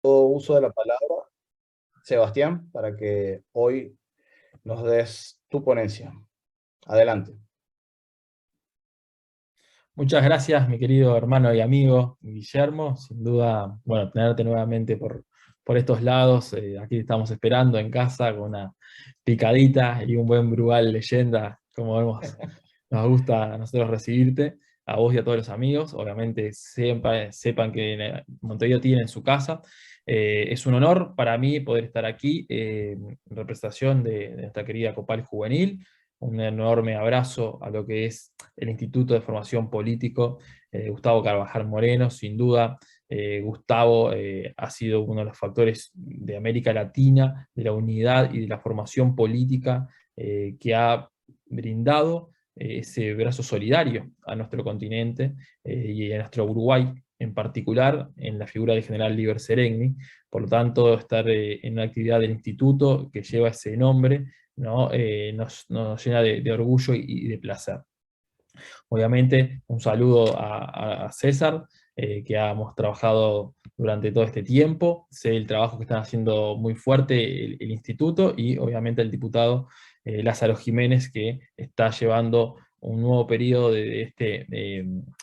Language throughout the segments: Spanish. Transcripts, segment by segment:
uso de la palabra, Sebastián, para que hoy nos des tu ponencia. Adelante. Muchas gracias, mi querido hermano y amigo Guillermo. Sin duda, bueno, tenerte nuevamente por estos lados. Aquí estamos esperando en casa con una picadita y un buen Brugal leyenda, como vemos, nos gusta a nosotros recibirte, a vos y a todos los amigos. Obviamente sepan que Montevideo tiene su casa. Es un honor para mí poder estar aquí en representación de nuestra querida Copal Juvenil. Un enorme abrazo a lo que es el Instituto de Formación Político Gustavo Carvajal Moreno. Sin duda, Gustavo ha sido uno de los factores de América Latina, de la unidad y de la formación política que ha brindado ese brazo solidario a nuestro continente y a nuestro Uruguay en particular, en la figura del general Liber Seregni. Por lo tanto, estar en una actividad del instituto que lleva ese nombre, ¿no? Nos llena de orgullo y de placer. Obviamente, un saludo a César, que hemos trabajado durante todo este tiempo. Sé el trabajo que están haciendo muy fuerte el instituto y obviamente el diputado Lázaro Jiménez, que está llevando un nuevo periodo de este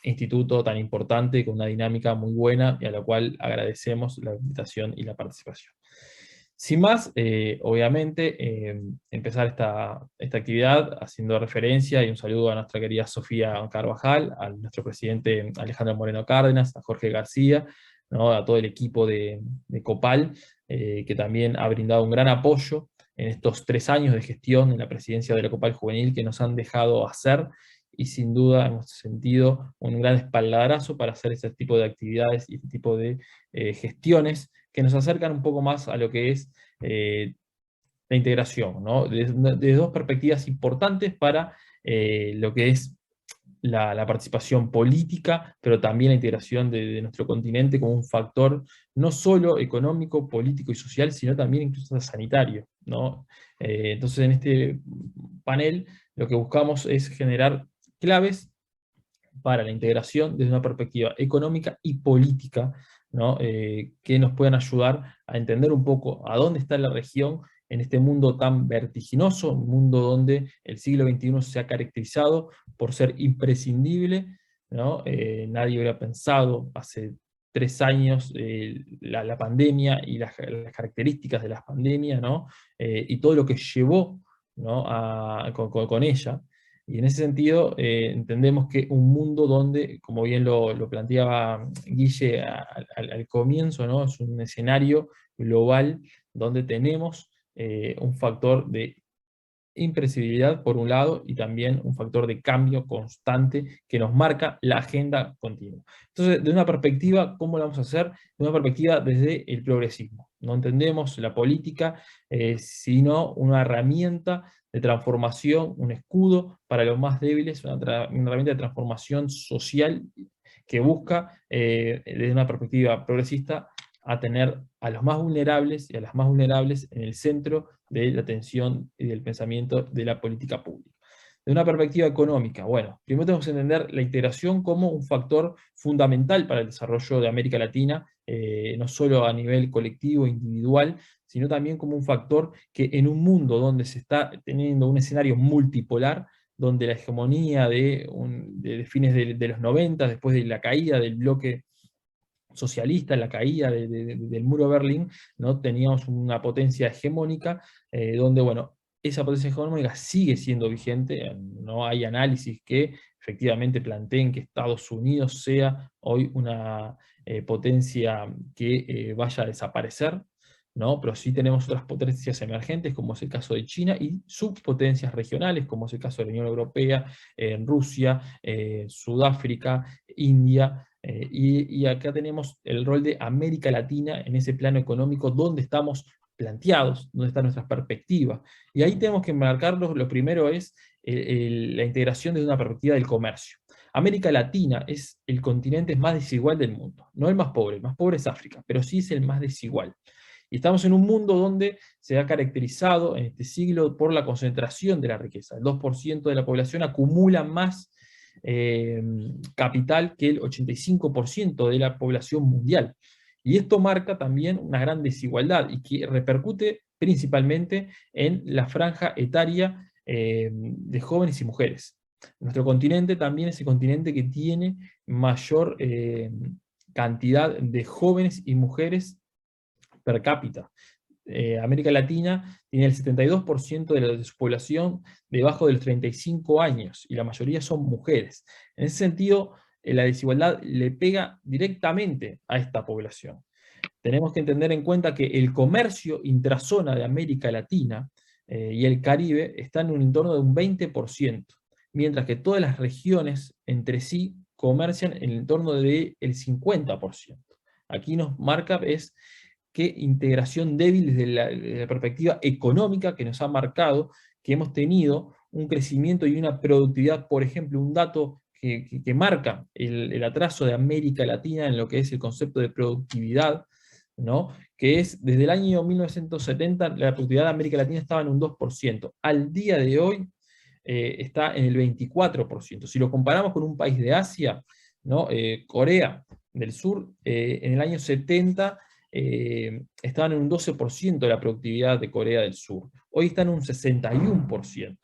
instituto tan importante, con una dinámica muy buena y a la cual agradecemos la invitación y la participación. Sin más, obviamente, empezar esta actividad haciendo referencia y un saludo a nuestra querida Sofía Carvajal, a nuestro presidente Alejandro Moreno Cárdenas, a Jorge García, ¿no? A todo el equipo de Copal, que también ha brindado un gran apoyo en estos 3 años de gestión en la presidencia de la Copal Juvenil que nos han dejado hacer, y sin duda hemos sentido un gran espaldarazo para hacer ese tipo de actividades y este tipo de gestiones que nos acercan un poco más a lo que es la integración, ¿no? De dos perspectivas importantes para lo que es la participación política, pero también la integración de nuestro continente como un factor no solo económico, político y social, sino también incluso sanitario, ¿no? Entonces, en este panel lo que buscamos es generar claves para la integración desde una perspectiva económica y política, ¿no? Que nos puedan ayudar a entender un poco a dónde está la región en este mundo tan vertiginoso, un mundo donde el siglo XXI se ha caracterizado por ser imprescindible, ¿no? Nadie hubiera pensado hace 3 años la pandemia y las características de la pandemia, ¿no? Y todo lo que llevó, ¿no? Con ella. Y en ese sentido, entendemos que un mundo donde, como bien lo planteaba Guille al comienzo, ¿no? Es un escenario global donde tenemos un factor de imprevisibilidad por un lado y también un factor de cambio constante que nos marca la agenda continua. Entonces, de una perspectiva, ¿cómo lo vamos a hacer? De una perspectiva desde el progresismo. No entendemos la política sino una herramienta de transformación, un escudo para los más débiles, una herramienta de transformación social que busca, desde una perspectiva progresista, a tener a los más vulnerables y a las más vulnerables en el centro de la atención y del pensamiento de la política pública. De una perspectiva económica, bueno, primero tenemos que entender la integración como un factor fundamental para el desarrollo de América Latina, no solo a nivel colectivo, individual, sino también como un factor que en un mundo donde se está teniendo un escenario multipolar, donde la hegemonía de fines de los 90, después de la caída del bloque socialista, la caída del muro de Berlín, ¿no? Teníamos una potencia hegemónica, donde, bueno, esa potencia hegemónica sigue siendo vigente. No hay análisis que efectivamente planteen que Estados Unidos sea hoy una potencia que vaya a desaparecer, ¿no? Pero sí tenemos otras potencias emergentes, como es el caso de China, y subpotencias regionales, como es el caso de la Unión Europea, Rusia, Sudáfrica, India. Y acá tenemos el rol de América Latina en ese plano económico, donde estamos planteados, donde está nuestra perspectiva. Y ahí tenemos que marcarlo. Lo primero es la integración desde una perspectiva del comercio. América Latina es el continente más desigual del mundo, no el más pobre es África, pero sí es el más desigual. Y estamos en un mundo donde se ha caracterizado en este siglo por la concentración de la riqueza. El 2% de la población acumula más capital que el 85% de la población mundial. Y esto marca también una gran desigualdad y que repercute principalmente en la franja etaria de jóvenes y mujeres. Nuestro continente también es el continente que tiene mayor cantidad de jóvenes y mujeres per cápita. América Latina tiene el 72% de su población debajo de los 35 años, y la mayoría son mujeres. En ese sentido, la desigualdad le pega directamente a esta población. Tenemos que tener en cuenta que el comercio intrazona de América Latina y el Caribe está en un entorno de un 20%, mientras que todas las regiones entre sí comercian en el entorno del 50%. Aquí nos marca es qué integración débil desde la perspectiva económica que nos ha marcado, que hemos tenido un crecimiento y una productividad, por ejemplo, un dato que marca el atraso de América Latina en lo que es el concepto de productividad, ¿no? Que es desde el año 1970 la productividad de América Latina estaba en un 2%. Al día de hoy está en el 24%. Si lo comparamos con un país de Asia, ¿no? Corea del Sur, en el año 70 estaban en un 12% de la productividad de Corea del Sur. Hoy están en un 61%.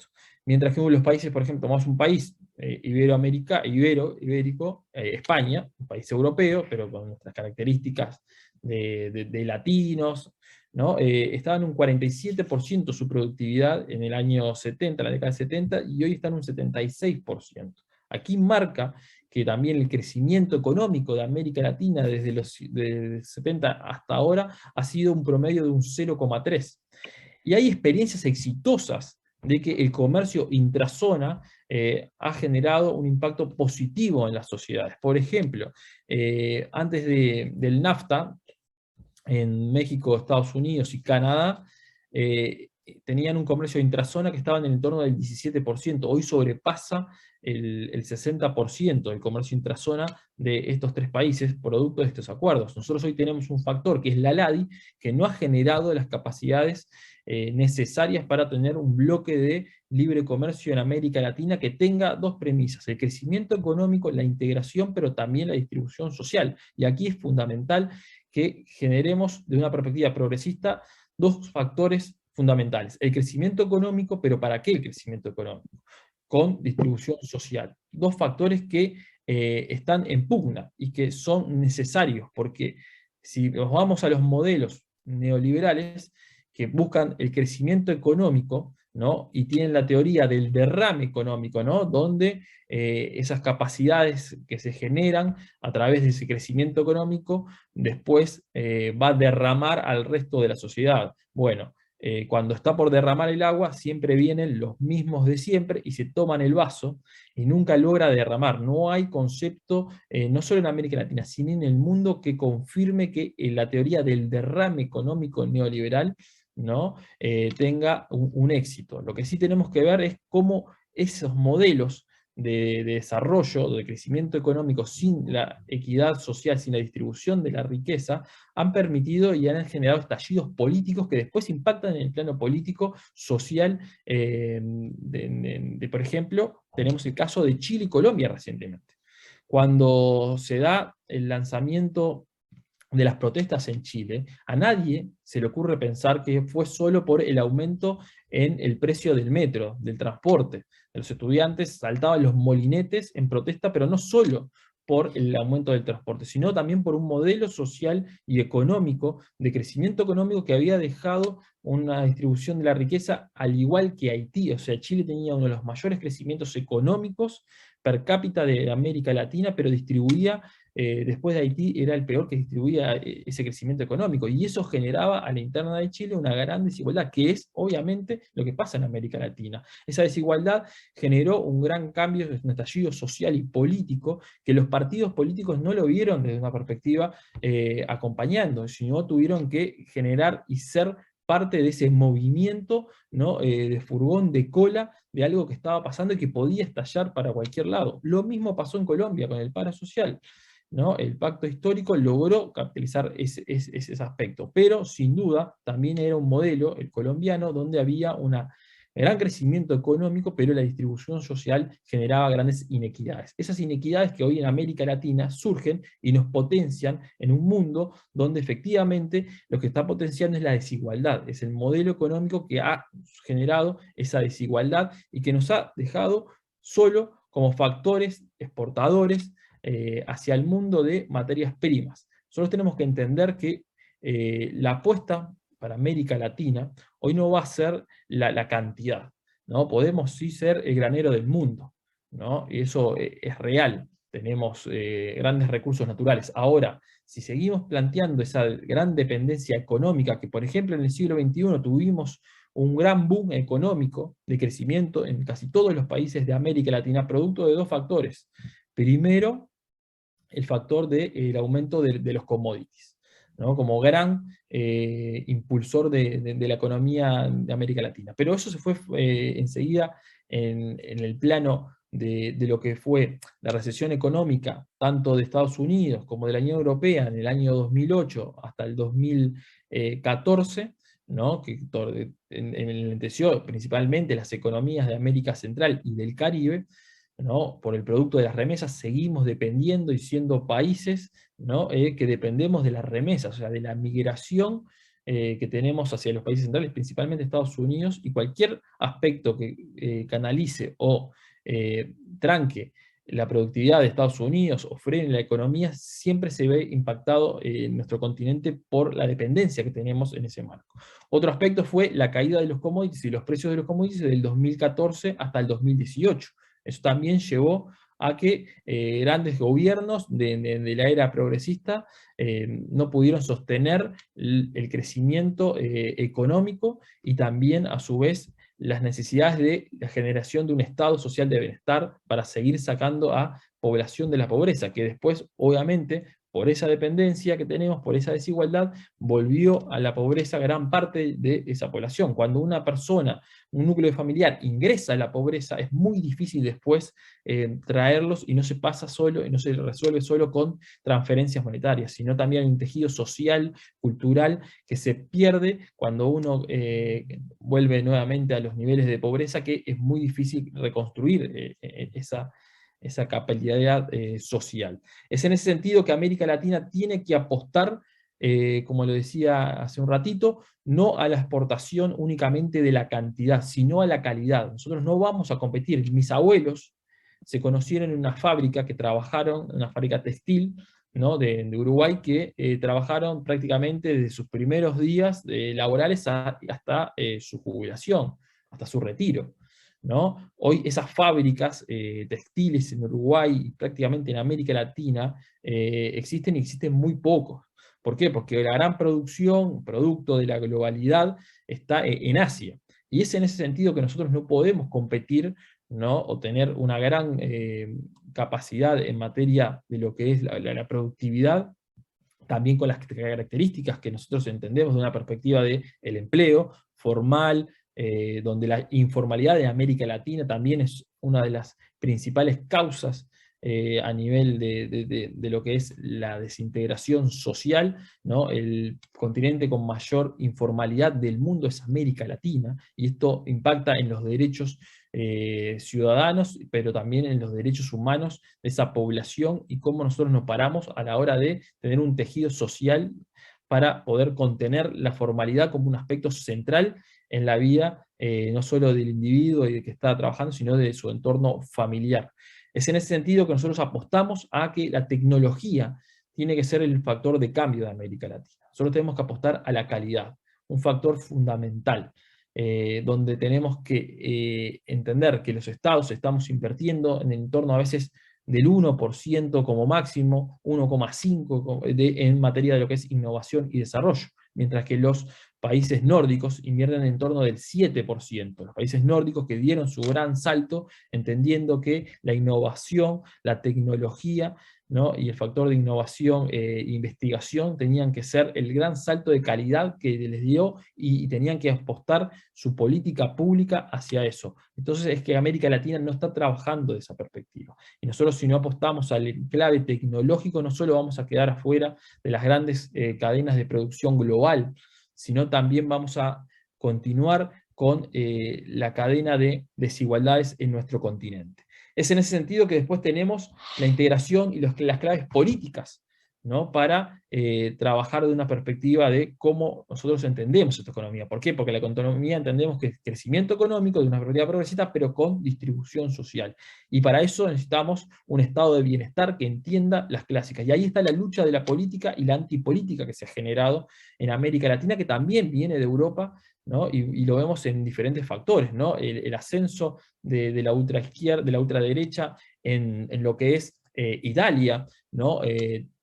Mientras que los países, por ejemplo, tomamos un país ibérico, España, un país europeo, pero con nuestras características de latinos, ¿no? Estaba en un 47% su productividad en el año 70, la década de 70, y hoy está en un 76%. Aquí marca que también el crecimiento económico de América Latina desde los 70 hasta ahora ha sido un promedio de un 0,3. Y hay experiencias exitosas de que el comercio intrazona ha generado un impacto positivo en las sociedades. Por ejemplo, antes del NAFTA, en México, Estados Unidos y Canadá, tenían un comercio intrazona que estaba en el entorno del 17%. Hoy sobrepasa el 60% del comercio intrazona de estos tres países, producto de estos acuerdos. Nosotros hoy tenemos un factor que es la LADI, que no ha generado las capacidades necesarias para tener un bloque de libre comercio en América Latina que tenga dos premisas: el crecimiento económico, la integración, pero también la distribución social. Y aquí es fundamental que generemos, de una perspectiva progresista, dos factores fundamentales: el crecimiento económico, pero ¿para qué el crecimiento económico? Con distribución social. Dos factores que están en pugna y que son necesarios, porque si nos vamos a los modelos neoliberales que buscan el crecimiento económico, ¿no? Y tienen la teoría del derrame económico, ¿no? Donde esas capacidades que se generan a través de ese crecimiento económico después va a derramar al resto de la sociedad. Bueno, cuando está por derramar el agua, siempre vienen los mismos de siempre y se toman el vaso y nunca logra derramar. No hay concepto, no solo en América Latina, sino en el mundo, que confirme que la teoría del derrame económico neoliberal, ¿no? Tenga un éxito. Lo que sí tenemos que ver es cómo esos modelos de desarrollo, de crecimiento económico, sin la equidad social, sin la distribución de la riqueza, han permitido y han generado estallidos políticos que después impactan en el plano político, social. Por ejemplo, tenemos el caso de Chile y Colombia recientemente. Cuando se da el lanzamiento de las protestas en Chile, a nadie se le ocurre pensar que fue solo por el aumento en el precio del metro, del transporte. Los estudiantes saltaban los molinetes en protesta, pero no solo por el aumento del transporte, sino también por un modelo social y económico, de crecimiento económico, que había dejado una distribución de la riqueza al igual que Haití. O sea, Chile tenía uno de los mayores crecimientos económicos per cápita de América Latina, pero distribuía, después de Haití, era el peor que distribuía ese crecimiento económico, y eso generaba a la interna de Chile una gran desigualdad, que es obviamente lo que pasa en América Latina. Esa desigualdad generó un gran cambio, un estallido social y político, que los partidos políticos no lo vieron desde una perspectiva acompañando, sino tuvieron que generar y ser parte de ese movimiento, ¿no? De furgón, de cola, de algo que estaba pasando y que podía estallar para cualquier lado. Lo mismo pasó en Colombia con el paro social, ¿no? El pacto histórico logró capitalizar ese aspecto, pero sin duda también era un modelo, el colombiano, donde había una gran crecimiento económico, pero la distribución social generaba grandes inequidades. Esas inequidades que hoy en América Latina surgen y nos potencian en un mundo donde efectivamente lo que está potenciando es la desigualdad, es el modelo económico que ha generado esa desigualdad y que nos ha dejado solo como factores exportadores hacia el mundo de materias primas. Nosotros tenemos que entender que la apuesta para América Latina hoy no va a ser la cantidad, ¿no? Podemos sí ser el granero del mundo, ¿no? Y eso es real, tenemos grandes recursos naturales. Ahora, si seguimos planteando esa gran dependencia económica, que por ejemplo en el siglo XXI tuvimos un gran boom económico de crecimiento en casi todos los países de América Latina, producto de dos factores. Primero, el factor del aumento de los commodities, ¿no? Como gran impulsor de la economía de América Latina. Pero eso se fue enseguida en el plano de lo que fue la recesión económica, tanto de Estados Unidos como de la Unión Europea en el año 2008 hasta el 2014, ¿no? Que enlenteció principalmente las economías de América Central y del Caribe, ¿no? Por el producto de las remesas seguimos dependiendo y siendo países, ¿no? Que dependemos de las remesas, o sea, de la migración que tenemos hacia los países centrales, principalmente Estados Unidos, y cualquier aspecto que canalice o tranque la productividad de Estados Unidos o frene la economía, siempre se ve impactado en nuestro continente por la dependencia que tenemos en ese marco. Otro aspecto fue la caída de los commodities y los precios de los commodities del 2014 hasta el 2018. Eso también llevó a que grandes gobiernos de la era progresista no pudieron sostener el crecimiento económico y también, a su vez, las necesidades de la generación de un estado social de bienestar para seguir sacando a población de la pobreza, que después, obviamente, por esa dependencia que tenemos, por esa desigualdad, volvió a la pobreza gran parte de esa población. Cuando una persona, un núcleo familiar, ingresa a la pobreza, es muy difícil después traerlos, y no se pasa solo, y no se resuelve solo con transferencias monetarias, sino también hay un tejido social, cultural, que se pierde cuando uno vuelve nuevamente a los niveles de pobreza, que es muy difícil reconstruir esa capacidad social. Es en ese sentido que América Latina tiene que apostar, como lo decía hace un ratito, no a la exportación únicamente de la cantidad, sino a la calidad. Nosotros no vamos a competir. Mis abuelos se conocieron en una fábrica que trabajaron, una fábrica textil, ¿no? de Uruguay, que trabajaron prácticamente desde sus primeros días laborales hasta su jubilación, hasta su retiro, ¿no? Hoy esas fábricas textiles en Uruguay y prácticamente en América Latina existen y existen muy pocos. ¿Por qué? Porque la gran producción, producto de la globalidad, está en Asia. Y es en ese sentido que nosotros no podemos competir, ¿no? O tener una gran capacidad en materia de lo que es la productividad, también con las características que nosotros entendemos de una perspectiva del empleo formal, donde la informalidad en América Latina también es una de las principales causas a nivel de lo que es la desintegración social, ¿no? El continente con mayor informalidad del mundo es América Latina, y esto impacta en los derechos ciudadanos, pero también en los derechos humanos de esa población, y cómo nosotros nos paramos a la hora de tener un tejido social para poder contener la formalidad como un aspecto central en la vida, no solo del individuo y de que está trabajando, sino de su entorno familiar. Es en ese sentido que nosotros apostamos a que la tecnología tiene que ser el factor de cambio de América Latina. Nosotros tenemos que apostar a la calidad, un factor fundamental, donde tenemos que entender que los estados estamos invirtiendo en torno a veces del 1% como máximo, 1,5% en materia de lo que es innovación y desarrollo, mientras que los países nórdicos invierten en torno del 7%. Los países nórdicos que dieron su gran salto, entendiendo que la innovación, la tecnología, ¿no? y el factor de innovación e investigación tenían que ser el gran salto de calidad que les dio, y tenían que apostar su política pública hacia eso. Entonces es que América Latina no está trabajando de esa perspectiva. Y nosotros, si no apostamos al enclave tecnológico, no solo vamos a quedar afuera de las grandes cadenas de producción global, sino también vamos a continuar con la cadena de desigualdades en nuestro continente. Es en ese sentido que después tenemos la integración y las claves políticas, ¿no? Para trabajar de una perspectiva de cómo nosotros entendemos esta economía. ¿Por qué? Porque la economía entendemos que es crecimiento económico de una perspectiva progresista, pero con distribución social. Y para eso necesitamos un estado de bienestar que entienda las clásicas. Y ahí está la lucha de la política y la antipolítica que se ha generado en América Latina, que también viene de Europa, ¿no? Y lo vemos en diferentes factores, ¿no? El ascenso de la ultraizquierda, de la ultraderecha en lo que es Italia, ¿no?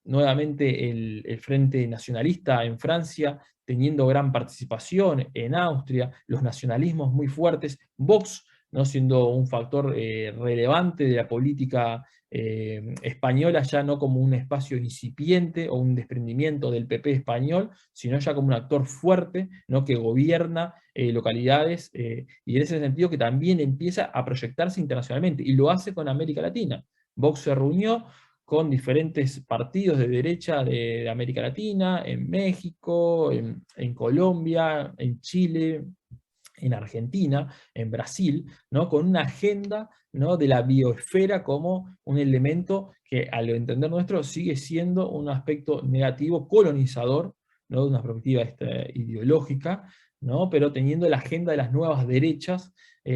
Nuevamente el Frente Nacionalista en Francia, teniendo gran participación en Austria, los nacionalismos muy fuertes, Vox, ¿no? Siendo un factor relevante de la política española, ya no como un espacio incipiente o un desprendimiento del PP español, sino ya como un actor fuerte, ¿no? Que gobierna localidades, y en ese sentido que también empieza a proyectarse internacionalmente, y lo hace con América Latina. Vox se reunió con diferentes partidos de derecha de América Latina, en México, en Colombia, en Chile, en Argentina, en Brasil, ¿no? Con una agenda, ¿no? De la biosfera como un elemento que, al entender nuestro, sigue siendo un aspecto negativo, colonizador, ¿no? De una perspectiva ideológica, ¿no? Pero teniendo la agenda de las nuevas derechas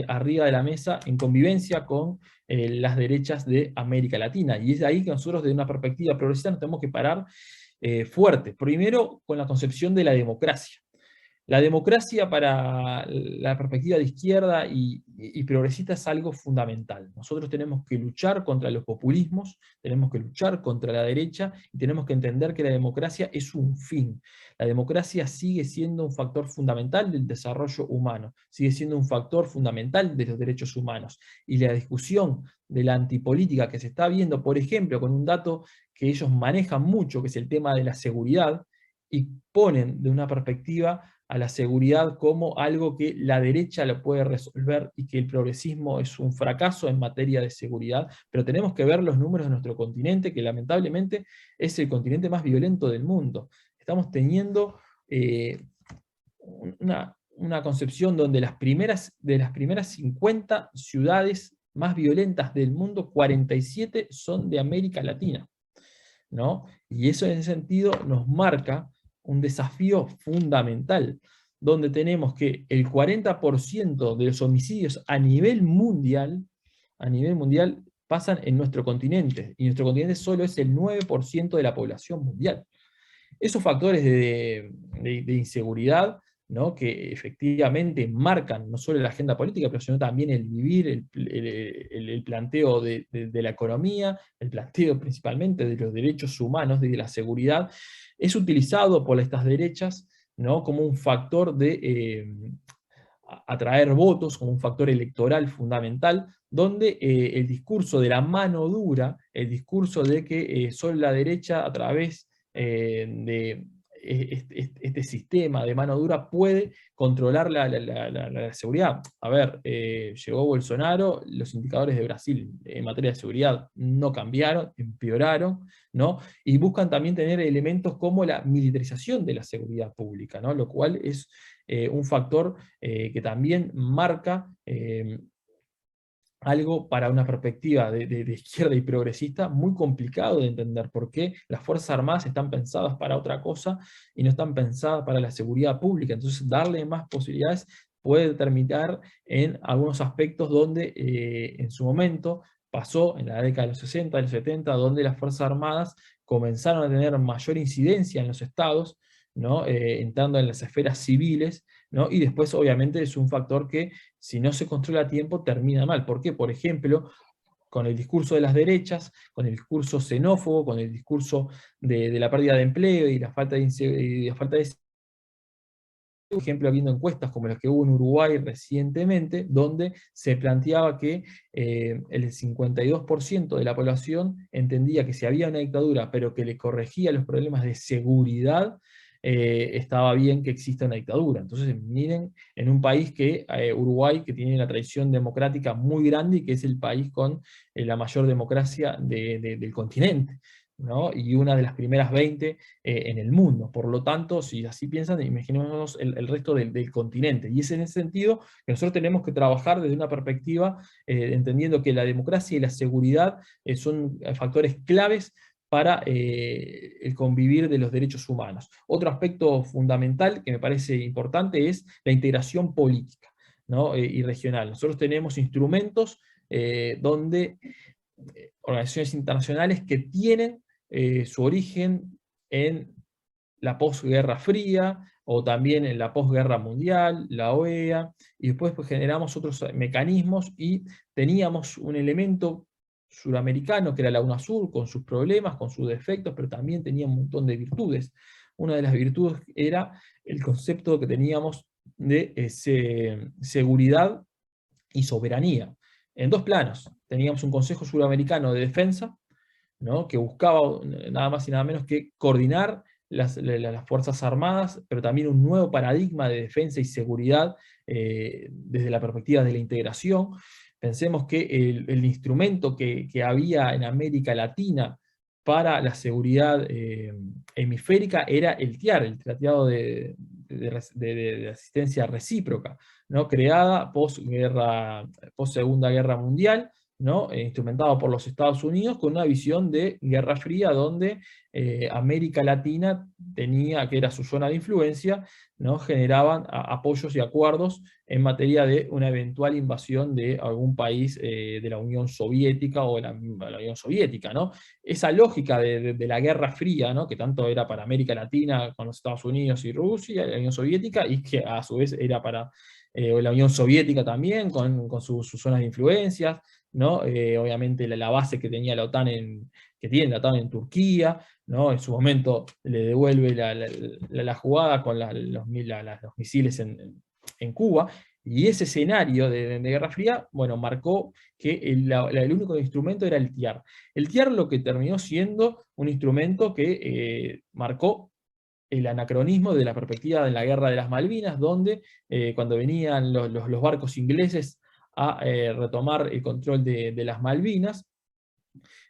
arriba de la mesa en convivencia con las derechas de América Latina. Y es ahí que nosotros, de una perspectiva progresista, nos tenemos que parar fuerte. Primero, con la concepción de la democracia. La democracia para la perspectiva de izquierda y progresista es algo fundamental. Nosotros tenemos que luchar contra los populismos, tenemos que luchar contra la derecha y tenemos que entender que la democracia es un fin. La democracia sigue siendo un factor fundamental del desarrollo humano, sigue siendo un factor fundamental de los derechos humanos. Y la discusión de la antipolítica que se está viendo, por ejemplo, con un dato que ellos manejan mucho, que es el tema de la seguridad, y ponen de una perspectiva a la seguridad como algo que la derecha lo puede resolver y que el progresismo es un fracaso en materia de seguridad, pero tenemos que ver los números de nuestro continente, que lamentablemente es el continente más violento del mundo. Estamos teniendo una concepción donde de las primeras 50 ciudades más violentas del mundo, 47 son de América Latina, ¿no? Y eso, en ese sentido, nos marca un desafío fundamental, donde tenemos que el 40% de los homicidios a nivel mundial pasan en nuestro continente, y nuestro continente solo es el 9% de la población mundial. Esos factores de inseguridad, ¿no? Que efectivamente marcan no solo la agenda política, pero sino también el vivir, el planteo de la economía, el planteo principalmente de los derechos humanos, de la seguridad, es utilizado por estas derechas, ¿no? Como un factor de atraer votos, como un factor electoral fundamental, donde el discurso de la mano dura, el discurso de que solo la derecha a través de este sistema de mano dura puede controlar la seguridad. A ver, llegó Bolsonaro, los indicadores de Brasil en materia de seguridad no cambiaron, empeoraron, ¿no? Y buscan también tener elementos como la militarización de la seguridad pública, ¿no? Lo cual es un factor que también marca algo para una perspectiva de izquierda y progresista muy complicado de entender, porque las Fuerzas Armadas están pensadas para otra cosa y no están pensadas para la seguridad pública. Entonces, darle más posibilidades puede terminar en algunos aspectos donde en su momento pasó en la década de los 60, de los 70, donde las Fuerzas Armadas comenzaron a tener mayor incidencia en los estados, ¿no? Entrando en las esferas civiles, ¿no? Y después obviamente es un factor que, si no se controla a tiempo, termina mal. ¿Por qué? Por ejemplo, con el discurso de las derechas, con el discurso xenófobo, con el discurso de la pérdida de empleo y la falta de por ejemplo, habiendo encuestas como las que hubo en Uruguay recientemente, donde se planteaba que el 52% de la población entendía que si había una dictadura, pero que le corregía los problemas de seguridad, estaba bien que exista una dictadura. Entonces, miren, en un país que, Uruguay, que tiene una tradición democrática muy grande y que es el país con la mayor democracia del continente, ¿no? Y una de las primeras 20 en el mundo. Por lo tanto, si así piensan, imaginemos el resto del continente. Y es en ese sentido que nosotros tenemos que trabajar desde una perspectiva, entendiendo que la democracia y la seguridad son factores claves para el convivir de los derechos humanos. Otro aspecto fundamental que me parece importante es la integración política, ¿no? Y regional. Nosotros tenemos instrumentos donde organizaciones internacionales que tienen su origen en la posguerra fría, o también en la posguerra mundial, la OEA, y después pues, generamos otros mecanismos, y teníamos un elemento suramericano, que era la UNASUR, con sus problemas, con sus defectos, pero también tenía un montón de virtudes. Una de las virtudes era el concepto que teníamos de seguridad y soberanía, en dos planos. Teníamos un Consejo Suramericano de Defensa, ¿no? Que buscaba nada más y nada menos que coordinar las Fuerzas Armadas, pero también un nuevo paradigma de defensa y seguridad desde la perspectiva de la integración. Pensemos que el instrumento que había en América Latina para la seguridad hemisférica era el TIAR, el Tratado de Asistencia Recíproca, ¿no? Creada post-Segunda Guerra Mundial, ¿no? Instrumentado por los Estados Unidos, con una visión de Guerra Fría, donde América Latina tenía, que era su zona de influencia, ¿no? Generaban apoyos y acuerdos en materia de una eventual invasión de algún país de la Unión Soviética o de la Unión Soviética, ¿no? Esa lógica de la Guerra Fría, ¿no? Que tanto era para América Latina con los Estados Unidos y Rusia, la Unión Soviética, y que a su vez era para la Unión Soviética también, con sus zonas de influencias, ¿no? Obviamente la base que tenía la OTAN que tiene la OTAN en Turquía, ¿no? En su momento le devuelve la jugada con los misiles en Cuba, y ese escenario de Guerra Fría, bueno, marcó que el único instrumento era el TIAR. El TIAR lo que terminó siendo un instrumento que marcó el anacronismo de la perspectiva de la Guerra de las Malvinas, donde cuando venían los barcos ingleses a retomar el control de las Malvinas,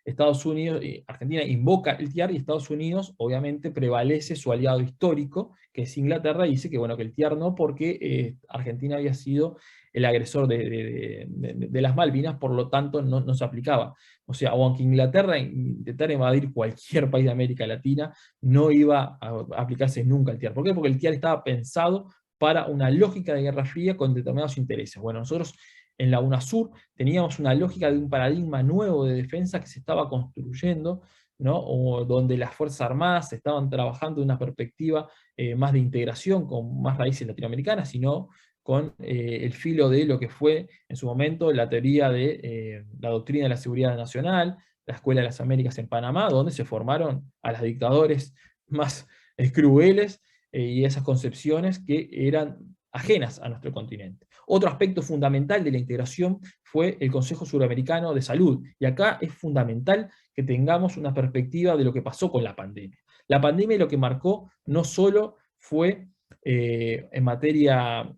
Estados Unidos, Argentina invoca el TIAR, y Estados Unidos obviamente prevalece su aliado histórico, que es Inglaterra, y dice que, bueno, que el TIAR no, porque Argentina había sido el agresor de las Malvinas, por lo tanto no se aplicaba. O sea, aunque Inglaterra intentara invadir cualquier país de América Latina, no iba a aplicarse nunca el TIAR. ¿Por qué? Porque el TIAR estaba pensado para una lógica de Guerra Fría con determinados intereses. Bueno, nosotros en la UNASUR teníamos una lógica de un paradigma nuevo de defensa que se estaba construyendo, ¿no? O donde las Fuerzas Armadas estaban trabajando de una perspectiva más de integración, con más raíces latinoamericanas, sino con el filo de lo que fue en su momento la teoría de la doctrina de la seguridad nacional, la Escuela de las Américas en Panamá, donde se formaron a los dictadores más crueles y esas concepciones que eran ajenas a nuestro continente. Otro aspecto fundamental de la integración fue el Consejo Suramericano de Salud, y acá es fundamental que tengamos una perspectiva de lo que pasó con la pandemia. La pandemia lo que marcó no solo fue en materia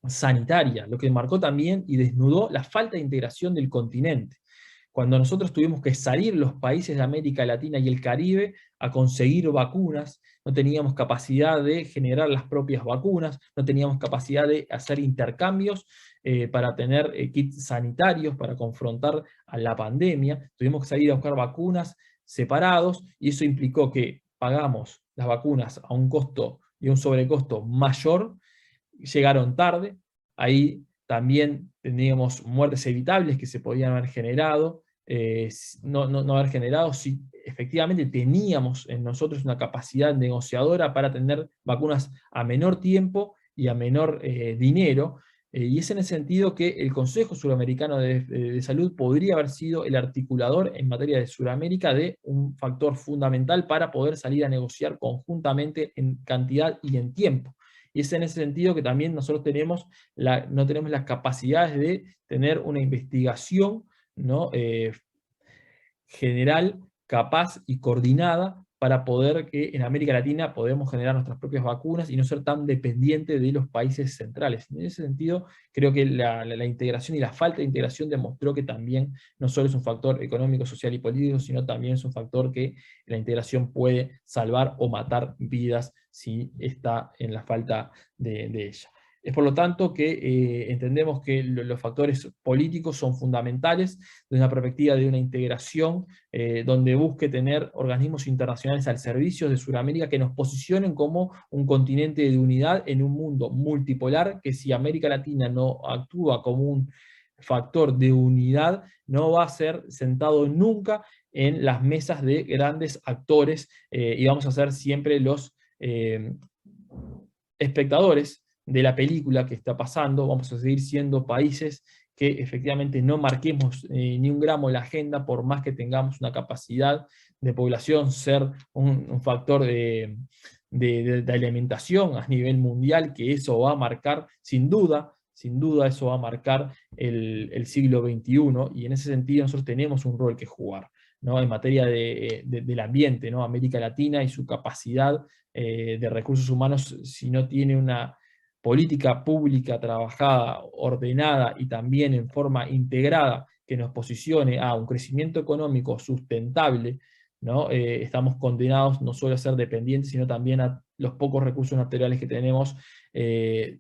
sanitaria, lo que marcó también y desnudó la falta de integración del continente. Cuando nosotros tuvimos que salir los países de América Latina y el Caribe a conseguir vacunas, no teníamos capacidad de generar las propias vacunas, no teníamos capacidad de hacer intercambios para tener kits sanitarios para confrontar a la pandemia, tuvimos que salir a buscar vacunas separados, y eso implicó que pagamos las vacunas a un costo y un sobrecosto mayor, llegaron tarde, ahí también teníamos muertes evitables que se podían haber generado, no haber generado si efectivamente teníamos en nosotros una capacidad negociadora para tener vacunas a menor tiempo y a menor dinero, y es en el sentido que el Consejo Suramericano de Salud podría haber sido el articulador en materia de Sudamérica de un factor fundamental para poder salir a negociar conjuntamente en cantidad y en tiempo. Y es en ese sentido que también nosotros no tenemos las capacidades de tener una investigación, ¿no? General, capaz y coordinada para poder que en América Latina podamos generar nuestras propias vacunas y no ser tan dependientes de los países centrales. En ese sentido, creo que la integración y la falta de integración demostró que también no solo es un factor económico, social y político, sino también es un factor que la integración puede salvar o matar vidas si está en la falta de ella. Es por lo tanto que entendemos que los factores políticos son fundamentales desde una perspectiva de una integración donde busque tener organismos internacionales al servicio de Sudamérica que nos posicionen como un continente de unidad en un mundo multipolar, que si América Latina no actúa como un factor de unidad, no va a ser sentado nunca en las mesas de grandes actores y vamos a ser siempre los espectadores de la película que está pasando, vamos a seguir siendo países que efectivamente no marquemos ni un gramo la agenda, por más que tengamos una capacidad de población, ser un factor de alimentación a nivel mundial, que eso va a marcar, sin duda eso va a marcar el siglo XXI, y en ese sentido nosotros tenemos un rol que jugar, ¿no? En materia del ambiente, ¿no? América Latina y su capacidad de recursos humanos, si no tiene una política pública trabajada, ordenada y también en forma integrada que nos posicione a un crecimiento económico sustentable, ¿no? Estamos condenados no solo a ser dependientes, sino también a los pocos recursos naturales que tenemos, que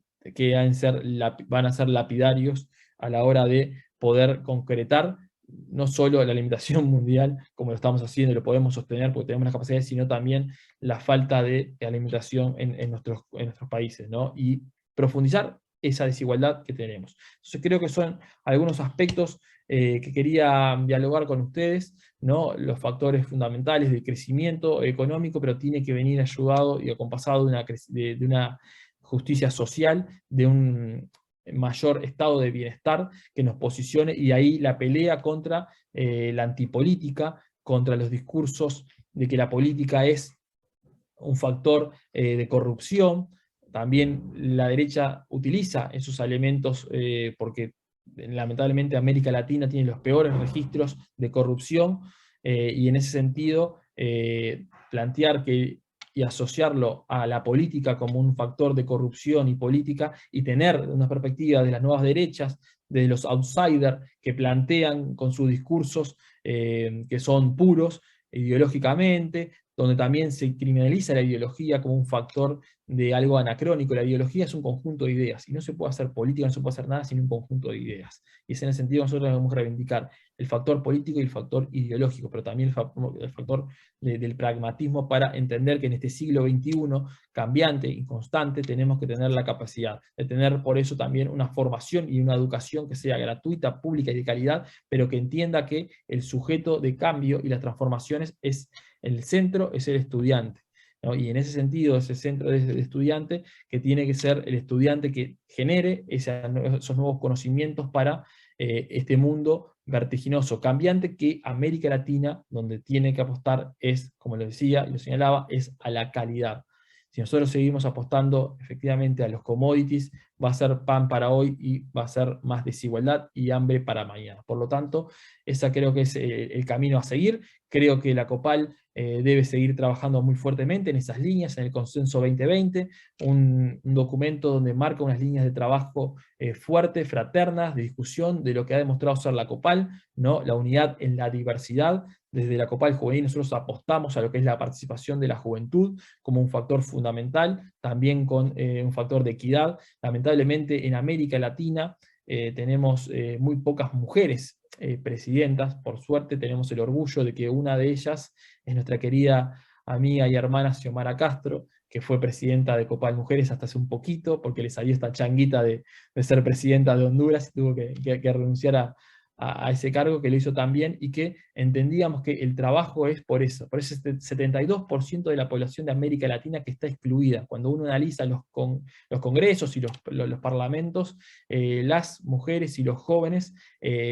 van a ser lapidarios a la hora de poder concretar no solo la alimentación mundial, como lo estamos haciendo y lo podemos sostener porque tenemos las capacidades, sino también la falta de alimentación en nuestros países, ¿no? Y profundizar esa desigualdad que tenemos. Entonces creo que son algunos aspectos que quería dialogar con ustedes, ¿no? Los factores fundamentales de crecimiento económico, pero tiene que venir ayudado y acompasado de una justicia social, de un mayor estado de bienestar que nos posicione, y ahí la pelea contra la antipolítica, contra los discursos de que la política es un factor de corrupción. También la derecha utiliza esos elementos porque lamentablemente América Latina tiene los peores registros de corrupción, y en ese sentido plantear y asociarlo a la política como un factor de corrupción y política, y tener una perspectiva de las nuevas derechas, de los outsiders que plantean con sus discursos que son puros ideológicamente, donde también se criminaliza la ideología como un factor de algo anacrónico. La ideología es un conjunto de ideas, y no se puede hacer política, no se puede hacer nada sin un conjunto de ideas. Y es en ese sentido que nosotros debemos reivindicar el factor político y el factor ideológico, pero también el factor del pragmatismo, para entender que en este siglo XXI, cambiante y constante, tenemos que tener la capacidad de tener por eso también una formación y una educación que sea gratuita, pública y de calidad, pero que entienda que el sujeto de cambio y las transformaciones es el centro, es el estudiante, ¿no? Y en ese sentido, ese centro de estudiante, que tiene que ser el estudiante que genere esos nuevos conocimientos para este mundo vertiginoso, cambiante, que América Latina, donde tiene que apostar es, como lo decía y lo señalaba, es a la calidad. Si nosotros seguimos apostando efectivamente a los commodities, va a ser pan para hoy y va a ser más desigualdad y hambre para mañana. Por lo tanto, ese creo que es el camino a seguir. Creo que la COPAL debe seguir trabajando muy fuertemente en esas líneas, en el Consenso 2020, un documento donde marca unas líneas de trabajo fuertes, fraternas, de discusión de lo que ha demostrado ser la COPAL, ¿no? La unidad en la diversidad. Desde la COPAL Juvenil nosotros apostamos a lo que es la participación de la juventud como un factor fundamental, también con un factor de equidad. Lamentablemente en América Latina tenemos muy pocas mujeres presidentas. Por suerte tenemos el orgullo de que una de ellas es nuestra querida amiga y hermana Xiomara Castro, que fue presidenta de Copal Mujeres hasta hace un poquito, porque le salió esta changuita de ser presidenta de Honduras y tuvo que renunciar a ese cargo, que lo hizo también, y que entendíamos que el trabajo es por ese 72% de la población de América Latina que está excluida. Cuando uno analiza los congresos y los parlamentos, las mujeres y los jóvenes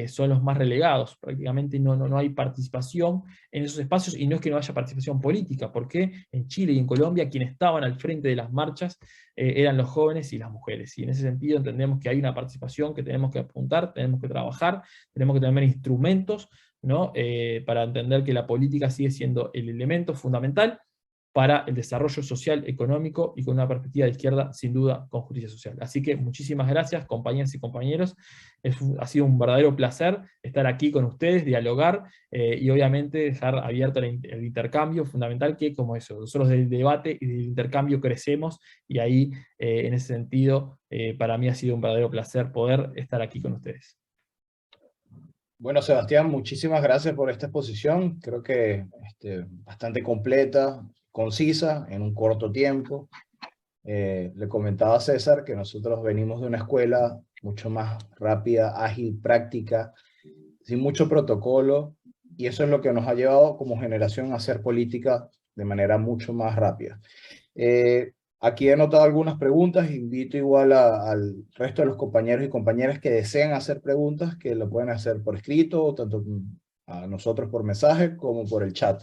son los más relegados. Prácticamente no hay participación en esos espacios, y no es que no haya participación política, porque en Chile y en Colombia quienes estaban al frente de las marchas eran los jóvenes y las mujeres. Y en ese sentido entendemos que hay una participación que tenemos que apuntar, tenemos que trabajar, tenemos que tener instrumentos ¿no? Para entender que la política sigue siendo el elemento fundamental para el desarrollo social, económico y con una perspectiva de izquierda, sin duda, con justicia social. Así que muchísimas gracias, compañeras y compañeros. Ha sido un verdadero placer estar aquí con ustedes, dialogar y obviamente dejar abierto el intercambio fundamental, que como eso, nosotros del debate y del intercambio crecemos, y ahí, en ese sentido, para mí ha sido un verdadero placer poder estar aquí con ustedes. Bueno, Sebastián, muchísimas gracias por esta exposición. Creo que bastante completa, concisa, en un corto tiempo. Le comentaba a César que nosotros venimos de una escuela mucho más rápida, ágil, práctica, sin mucho protocolo, y eso es lo que nos ha llevado como generación a hacer política de manera mucho más rápida. Aquí he notado algunas preguntas, invito igual al resto de los compañeros y compañeras que desean hacer preguntas, que lo pueden hacer por escrito, tanto a nosotros por mensaje como por el chat.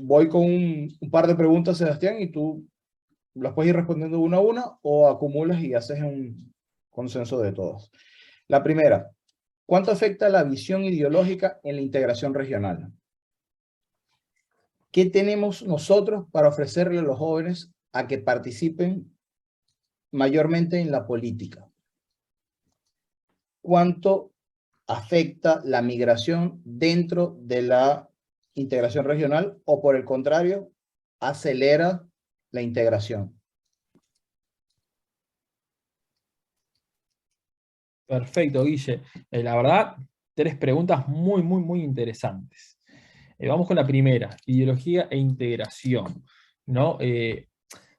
Voy con un par de preguntas, Sebastián, y tú las puedes ir respondiendo una a una o acumulas y haces un consenso de todos. La primera, ¿cuánto afecta la visión ideológica en la integración regional? ¿Qué tenemos nosotros para ofrecerle a los jóvenes a que participen mayormente en la política? ¿Cuánto afecta la migración dentro de la integración regional o por el contrario, acelera la integración? Perfecto, Guille. La verdad, 3 preguntas muy interesantes. Vamos con la primera, ideología e integración, ¿no?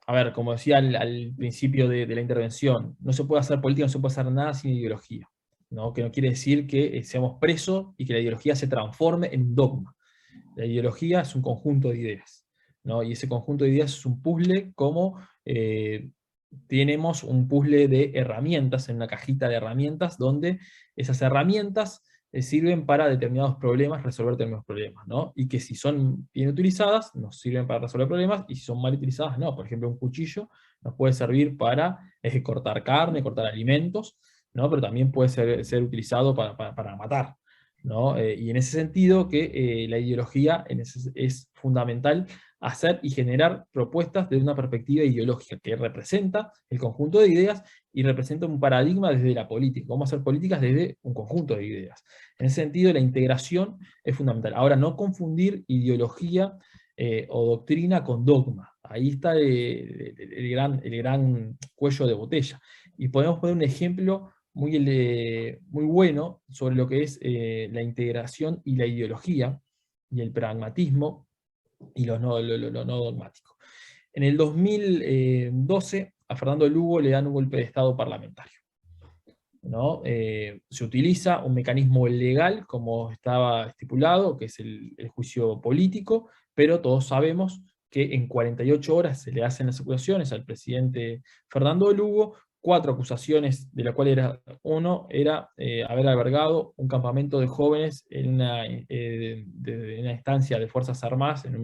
A ver, como decía al principio de la intervención, no se puede hacer política, no se puede hacer nada sin ideología, ¿no? Que no quiere decir que seamos presos y que la ideología se transforme en un dogma. La ideología es un conjunto de ideas, ¿no? Y ese conjunto de ideas es un puzzle como tenemos un puzzle de herramientas, en una cajita de herramientas, donde esas herramientas sirven para determinados problemas, resolver determinados problemas, ¿no? Y que si son bien utilizadas, nos sirven para resolver problemas, y si son mal utilizadas, no. Por ejemplo, un cuchillo nos puede servir para cortar carne, cortar alimentos, ¿no? Pero también puede ser utilizado para matar, ¿no? Y en ese sentido que la ideología es fundamental hacer y generar propuestas desde una perspectiva ideológica que representa el conjunto de ideas y representa un paradigma desde la política. Vamos a hacer políticas desde un conjunto de ideas. En ese sentido, la integración es fundamental. Ahora, no confundir ideología o doctrina con dogma. Ahí está el gran cuello de botella. Y podemos poner un ejemplo muy bueno sobre lo que es la integración y la ideología y el pragmatismo y lo no dogmático. En el 2012 a Fernando Lugo le dan un golpe de Estado parlamentario, ¿no? Se utiliza un mecanismo legal como estaba estipulado, que es el juicio político, pero todos sabemos que en 48 horas se le hacen las acusaciones al presidente Fernando Lugo, 4 acusaciones, de las cuales uno era haber albergado un campamento de jóvenes en una instancia de Fuerzas Armadas, en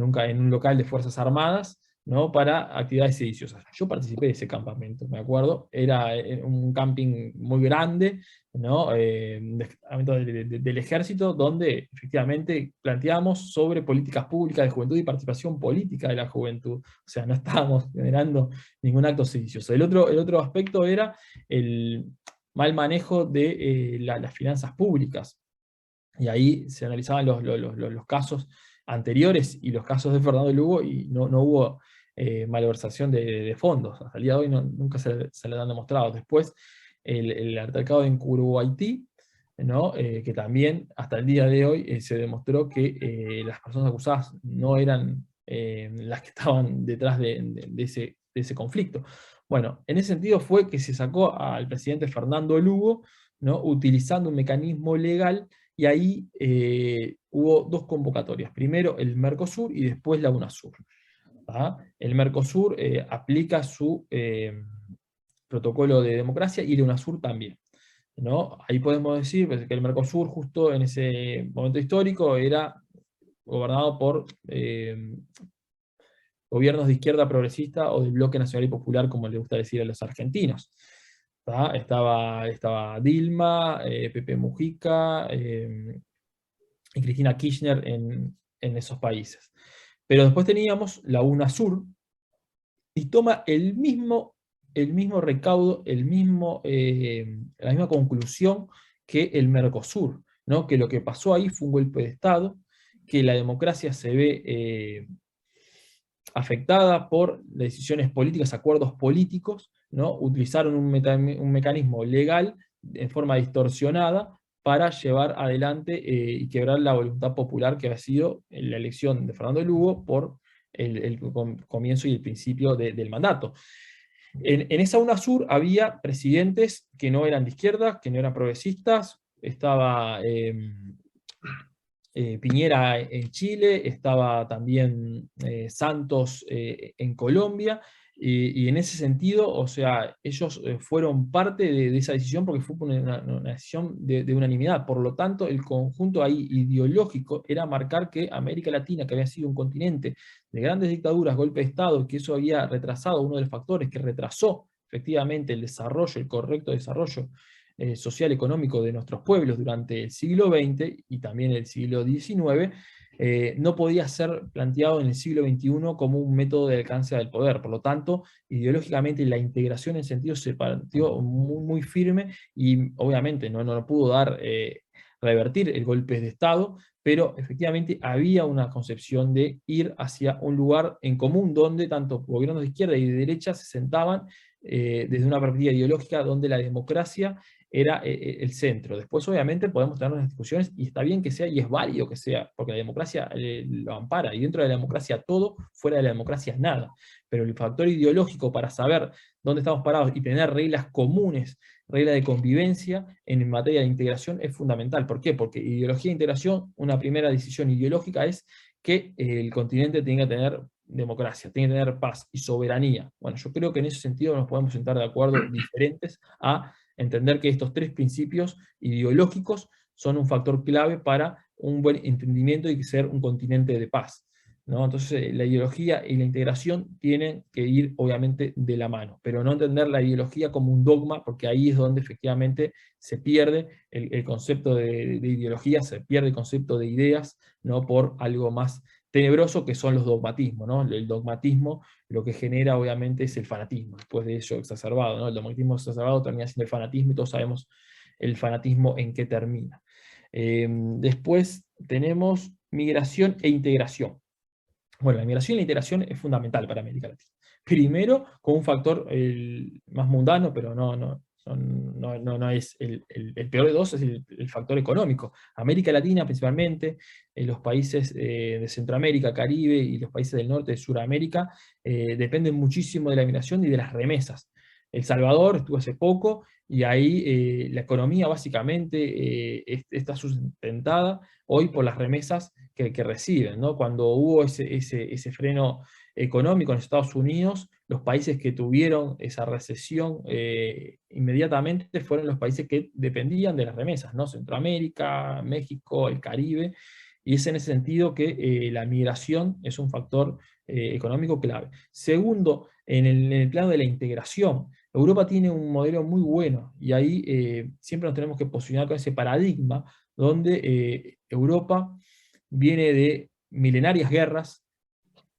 un local de Fuerzas Armadas, ¿no? Para actividades sediciosas. Yo participé de ese campamento, me acuerdo, era un camping muy grande, ¿no? Del ejército, donde efectivamente planteamos sobre políticas públicas de juventud y participación política de la juventud. O sea, no estábamos generando ningún acto sedicioso. El otro aspecto era el mal manejo de las finanzas públicas. Y ahí se analizaban los casos anteriores y los casos de Fernando Lugo, y no hubo malversación de fondos. Hasta el día de hoy nunca se le han demostrado. Después, el altercado en Curuguaití, ¿no? Que también hasta el día de hoy se demostró que las personas acusadas no eran las que estaban detrás de ese conflicto. Bueno, en ese sentido fue que se sacó al presidente Fernando Lugo, ¿no? Utilizando un mecanismo legal, y ahí hubo 2 convocatorias, primero el Mercosur y después la UNASUR. ¿Ah? El Mercosur aplica su protocolo de democracia, y la UNASUR también, ¿no? Ahí podemos decir que el Mercosur, justo en ese momento histórico, era gobernado por gobiernos de izquierda progresista o del bloque nacional y popular, como le gusta decir a los argentinos. Estaba Dilma, Pepe Mujica y Cristina Kirchner en esos países. Pero después teníamos la UNASUR, y toma el mismo recaudo, la misma conclusión que el Mercosur, ¿no? Que lo que pasó ahí fue un golpe de Estado, que la democracia se ve afectada por decisiones políticas, acuerdos políticos, ¿no? Utilizaron un mecanismo legal en forma distorsionada para llevar adelante y quebrar la voluntad popular que había sido la elección de Fernando Lugo por el comienzo y el principio del mandato. En esa UNASUR había presidentes que no eran de izquierda, que no eran progresistas. Estaba Piñera en Chile, estaba también Santos en Colombia, y en ese sentido, o sea, ellos fueron parte de esa decisión porque fue una decisión de unanimidad. Por lo tanto, el conjunto ahí ideológico era marcar que América Latina, que había sido un continente de grandes dictaduras, golpe de Estado, que eso había retrasado, uno de los factores que retrasó efectivamente el desarrollo, el correcto desarrollo social económico de nuestros pueblos durante el siglo XX y también el siglo XIX, no podía ser planteado en el siglo XXI como un método de alcance del poder. Por lo tanto, ideológicamente la integración en sentido se partió muy, muy firme, y obviamente no pudo revertir el golpe de Estado, pero efectivamente había una concepción de ir hacia un lugar en común donde tanto gobiernos de izquierda y de derecha se sentaban desde una perspectiva ideológica donde la democracia era el centro. Después, obviamente, podemos tener unas discusiones, y está bien que sea, y es válido que sea, porque la democracia lo ampara, y dentro de la democracia todo, fuera de la democracia es nada. Pero el factor ideológico para saber dónde estamos parados y tener reglas comunes, reglas de convivencia en materia de integración es fundamental. ¿Por qué? Porque ideología e integración, una primera decisión ideológica es que el continente tenga que tener democracia, tiene que tener paz y soberanía. Bueno, yo creo que en ese sentido nos podemos sentar de acuerdo diferentes a entender que estos tres principios ideológicos son un factor clave para un buen entendimiento y ser un continente de paz, ¿no? Entonces la ideología y la integración tienen que ir obviamente de la mano, pero no entender la ideología como un dogma, porque ahí es donde efectivamente se pierde el concepto de ideología, se pierde el concepto de ideas, ¿no? Por algo más tenebroso que son los dogmatismos, ¿no? El dogmatismo lo que genera obviamente es el fanatismo, después de ello exacerbado, ¿no? El dogmatismo exacerbado termina siendo el fanatismo, y todos sabemos el fanatismo en qué termina. Después tenemos migración e integración. Bueno, la migración y la integración es fundamental para América Latina. Primero, con un factor más mundano, pero no es el peor de dos, es el factor económico. América Latina, principalmente, los países de Centroamérica, Caribe y los países del norte de Sudamérica, dependen muchísimo de la migración y de las remesas. El Salvador estuvo hace poco, y ahí la economía básicamente está sustentada hoy por las remesas que reciben, ¿no? Cuando hubo ese freno económico en Estados Unidos, los países que tuvieron esa recesión inmediatamente fueron los países que dependían de las remesas, ¿no? Centroamérica, México, el Caribe, y es en ese sentido que la migración es un factor económico clave. Segundo, en el plano de la integración, Europa tiene un modelo muy bueno, y ahí siempre nos tenemos que posicionar con ese paradigma donde Europa viene de milenarias guerras,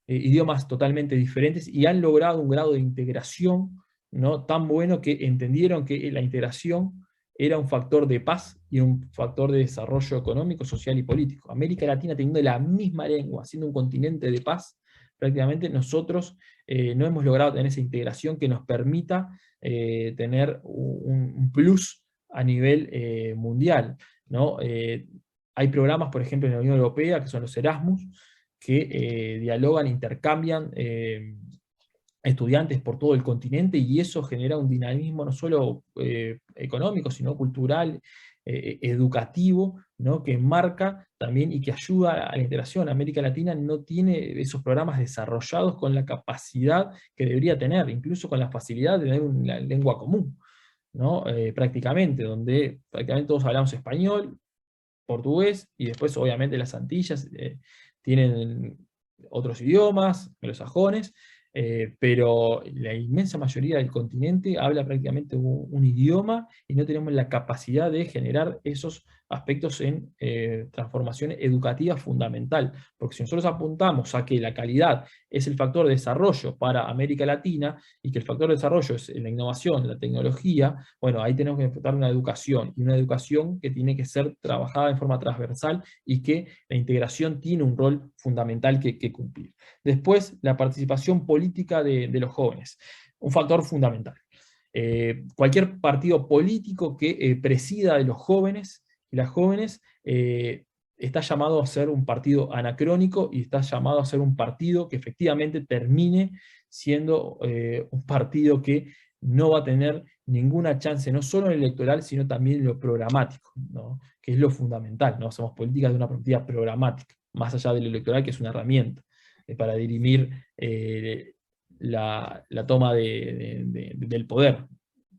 idiomas totalmente diferentes, y han logrado un grado de integración, ¿no? Tan bueno que entendieron que la integración era un factor de paz y un factor de desarrollo económico, social y político. América Latina, teniendo la misma lengua, siendo un continente de paz, prácticamente nosotros no hemos logrado tener esa integración que nos permita tener un plus a nivel mundial, ¿no? Hay programas, por ejemplo, en la Unión Europea, que son los Erasmus, que dialogan, intercambian estudiantes por todo el continente, y eso genera un dinamismo no solo económico, sino cultural, educativo, ¿no? Que marca también y que ayuda a la integración. América Latina no tiene esos programas desarrollados con la capacidad que debería tener, incluso con la facilidad de tener una lengua común, ¿no? Prácticamente, donde prácticamente todos hablamos español, portugués, y después obviamente las Antillas tienen otros idiomas, anglosajones, pero la inmensa mayoría del continente habla prácticamente un idioma y no tenemos la capacidad de generar esos aspectos en transformación educativa fundamental, porque si nosotros apuntamos a que la calidad es el factor de desarrollo para América Latina y que el factor de desarrollo es la innovación, la tecnología, bueno, ahí tenemos que enfrentar una educación, y una educación que tiene que ser trabajada de forma transversal y que la integración tiene un rol fundamental que cumplir. Después, la participación política de los jóvenes, un factor fundamental. Cualquier partido político que presida de los jóvenes y las jóvenes está llamado a ser un partido anacrónico y está llamado a ser un partido que efectivamente termine siendo un partido que no va a tener ninguna chance, no solo en el electoral, sino también en lo programático, ¿no? Que es lo fundamental, ¿no? Hacemos políticas de una perspectiva programática, más allá del electoral, que es una herramienta para dirimir la toma del poder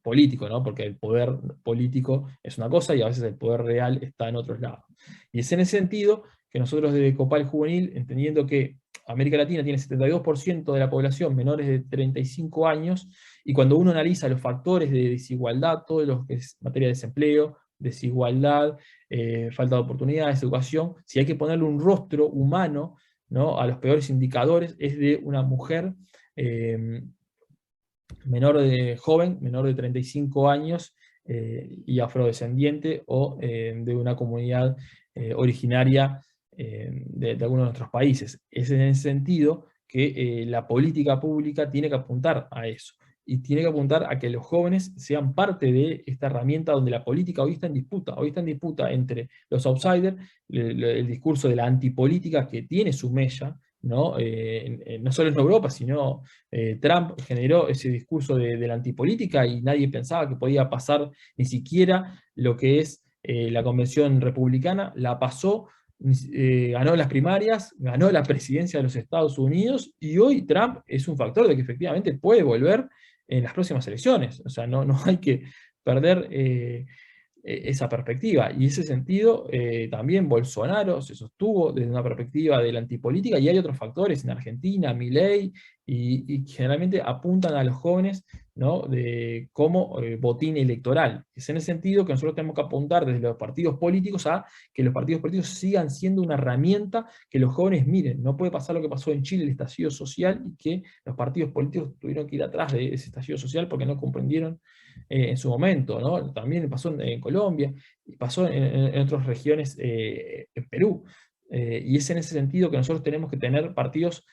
político, ¿no? Porque el poder político es una cosa y a veces el poder real está en otros lados. Y es en ese sentido que nosotros desde Copal Juvenil, entendiendo que América Latina tiene 72% de la población menores de 35 años, y cuando uno analiza los factores de desigualdad, todo lo que es materia de desempleo, desigualdad, falta de oportunidades, educación, si hay que ponerle un rostro humano, ¿no?, a los peores indicadores, es de una mujer joven, menor de 35 años, y afrodescendiente, o de una comunidad originaria de algunos de nuestros países. Es en ese sentido que la política pública tiene que apuntar a eso, y tiene que apuntar a que los jóvenes sean parte de esta herramienta donde la política hoy está en disputa entre los outsiders, el discurso de la antipolítica que tiene su mella, ¿no? No solo en Europa, sino Trump generó ese discurso de la antipolítica y nadie pensaba que podía pasar ni siquiera lo que es la convención republicana, la pasó, ganó las primarias, ganó la presidencia de los Estados Unidos, y hoy Trump es un factor de que efectivamente puede volver en las próximas elecciones. O sea, no hay que perder esa perspectiva. Y en ese sentido, también Bolsonaro se sostuvo desde una perspectiva de la antipolítica, y hay otros factores en Argentina, Milei, y generalmente apuntan a los jóvenes, ¿no?, de como botín electoral. Es en ese sentido que nosotros tenemos que apuntar desde los partidos políticos a que los partidos políticos sigan siendo una herramienta que los jóvenes miren. No puede pasar lo que pasó en Chile, el estallido social, y que los partidos políticos tuvieron que ir atrás de ese estallido social porque no comprendieron en su momento, ¿no? También pasó en Colombia, y pasó en otras regiones, en Perú. Y es en ese sentido que nosotros tenemos que tener partidos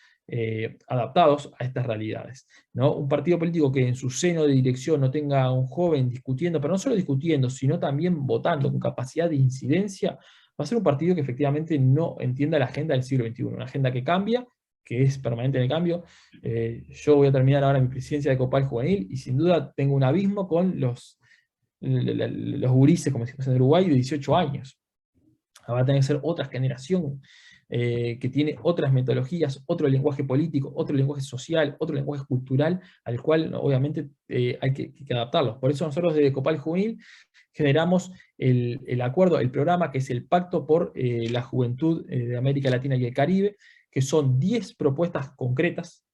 adaptados a estas realidades, ¿no? Un partido político que en su seno de dirección no tenga a un joven discutiendo, pero no solo discutiendo, sino también votando con capacidad de incidencia, va a ser un partido que efectivamente no entienda la agenda del siglo XXI, una agenda que cambia, que es permanente en el cambio. Yo voy a terminar ahora mi presidencia de Copal Juvenil, y sin duda tengo un abismo con los gurises, como decimos en Uruguay, de 18 años. Va a tener que ser otra generación que tiene otras metodologías, otro lenguaje político, otro lenguaje social, otro lenguaje cultural, al cual obviamente hay que adaptarlos. Por eso nosotros desde Copal Juvenil generamos el acuerdo, el programa, que es el Pacto por la Juventud de América Latina y el Caribe, que son 10 propuestas concretas,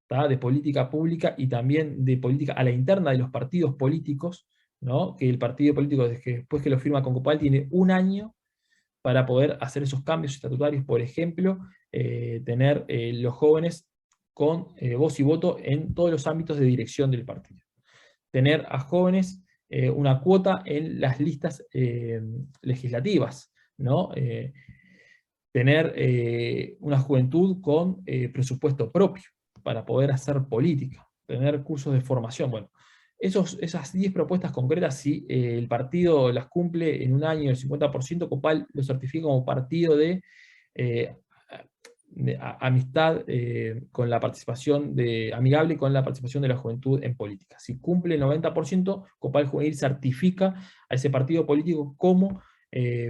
¿tá?, de política pública y también de política a la interna de los partidos políticos, ¿no?, que el partido político, después que lo firma con Copal, tiene un año para poder hacer esos cambios estatutarios. Por ejemplo, tener los jóvenes con voz y voto en todos los ámbitos de dirección del partido. Tener a jóvenes una cuota en las listas legislativas, ¿no? Tener una juventud con presupuesto propio para poder hacer política, tener cursos de formación. Bueno, esas 10 propuestas concretas, si el partido las cumple en un año el 50%, Copal lo certifica como partido de amistad con la participación amigable con la participación de la juventud en política. Si cumple el 90%, Copal Juvenil certifica a ese partido político como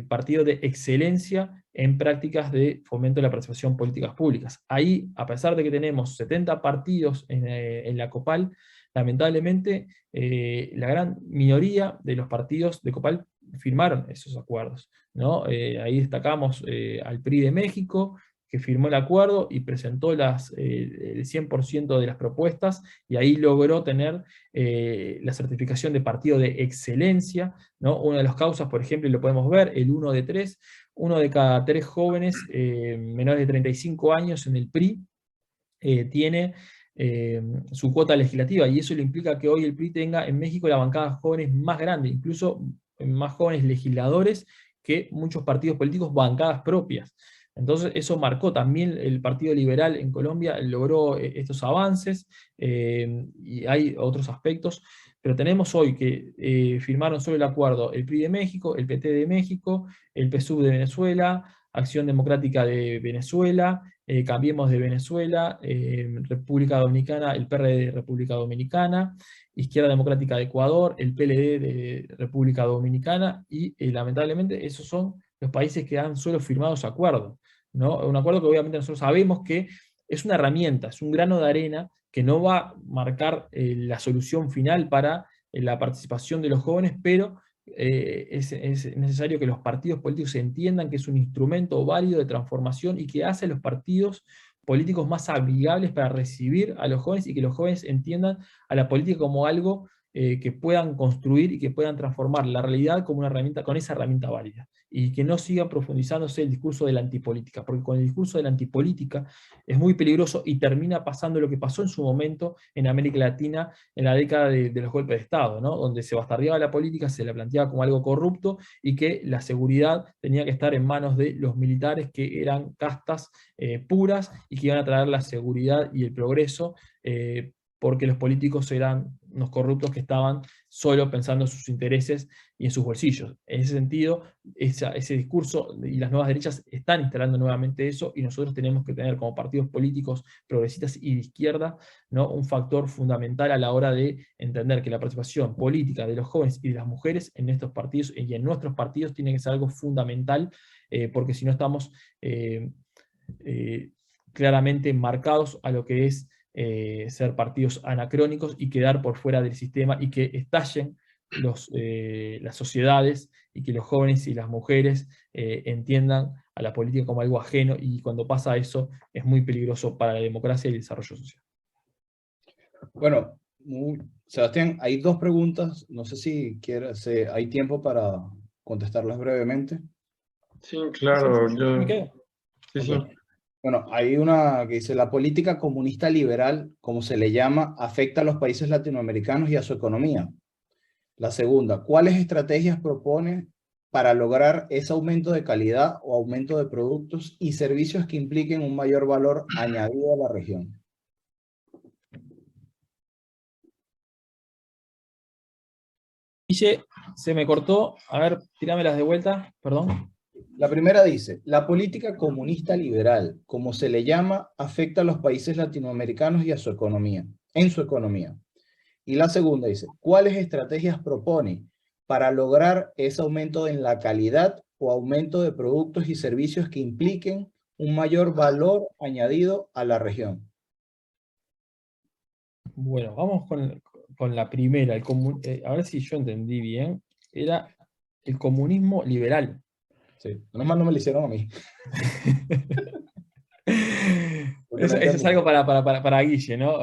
partido de excelencia en prácticas de fomento de la participación en políticas públicas. Ahí, a pesar de que tenemos 70 partidos en la Copal, lamentablemente la gran minoría de los partidos de Copal firmaron esos acuerdos, ¿no? Ahí destacamos al PRI de México, que firmó el acuerdo y presentó el 100% de las propuestas, y ahí logró tener la certificación de partido de excelencia, ¿no? Una de las causas, por ejemplo, y lo podemos ver, el 1 de 3, uno de cada 3 jóvenes menores de 35 años en el PRI tiene su cuota legislativa, y eso le implica que hoy el PRI tenga en México la bancada de jóvenes más grande, incluso más jóvenes legisladores que muchos partidos políticos, bancadas propias. Entonces eso marcó también el Partido Liberal en Colombia, logró estos avances, y hay otros aspectos, pero tenemos hoy que firmaron solo el acuerdo el PRI de México, el PT de México, el PSUV de Venezuela, Acción Democrática de Venezuela, Cambiemos de Venezuela, República Dominicana, el PRD de República Dominicana, Izquierda Democrática de Ecuador, el PLD de República Dominicana, y lamentablemente esos son los países que han solo firmado ese acuerdo, ¿no? Un acuerdo que obviamente nosotros sabemos que es una herramienta, es un grano de arena que no va a marcar la solución final para la participación de los jóvenes, pero es necesario que los partidos políticos entiendan que es un instrumento válido de transformación y que hace a los partidos políticos más amigables para recibir a los jóvenes, y que los jóvenes entiendan a la política como algo que puedan construir y que puedan transformar la realidad como una herramienta, con esa herramienta válida, y que no siga profundizándose el discurso de la antipolítica, porque con el discurso de la antipolítica es muy peligroso y termina pasando lo que pasó en su momento en América Latina en la década de los golpes de Estado, ¿no? Donde se bastardeaba la política, se la planteaba como algo corrupto, y que la seguridad tenía que estar en manos de los militares, que eran castas puras, y que iban a traer la seguridad y el progreso, porque los políticos eran unos corruptos que estaban solo pensando en sus intereses y en sus bolsillos. En ese sentido, ese discurso y las nuevas derechas están instalando nuevamente eso, y nosotros tenemos que tener como partidos políticos progresistas y de izquierda, ¿no?, un factor fundamental a la hora de entender que la participación política de los jóvenes y de las mujeres en estos partidos y en nuestros partidos tiene que ser algo fundamental, porque si no estamos claramente marcados a lo que es ser partidos anacrónicos y quedar por fuera del sistema, y que estallen las sociedades, y que los jóvenes y las mujeres entiendan a la política como algo ajeno, y cuando pasa eso es muy peligroso para la democracia y el desarrollo social. Bueno, Sebastián, hay dos preguntas, no sé si hay tiempo para contestarlas brevemente. Sí, claro, ¿Me quedo? Sí, Ok. sí. Bueno, hay una que dice, la política comunista liberal, como se le llama, afecta a los países latinoamericanos y a su economía. La segunda, ¿cuáles estrategias propone para lograr ese aumento de calidad o aumento de productos y servicios que impliquen un mayor valor añadido a la región? Guille, se me cortó. A ver, tíramelas de vuelta, perdón. La primera dice, la política comunista liberal, como se le llama, afecta a los países latinoamericanos y a su economía, en su economía. Y la segunda dice, ¿cuáles estrategias propone para lograr ese aumento en la calidad o aumento de productos y servicios que impliquen un mayor valor añadido a la región? Bueno, vamos con la primera. A ver si yo entendí bien. Era el comunismo liberal. Sí, menos mal no me lo hicieron a mí. Eso es algo para Guille, ¿no?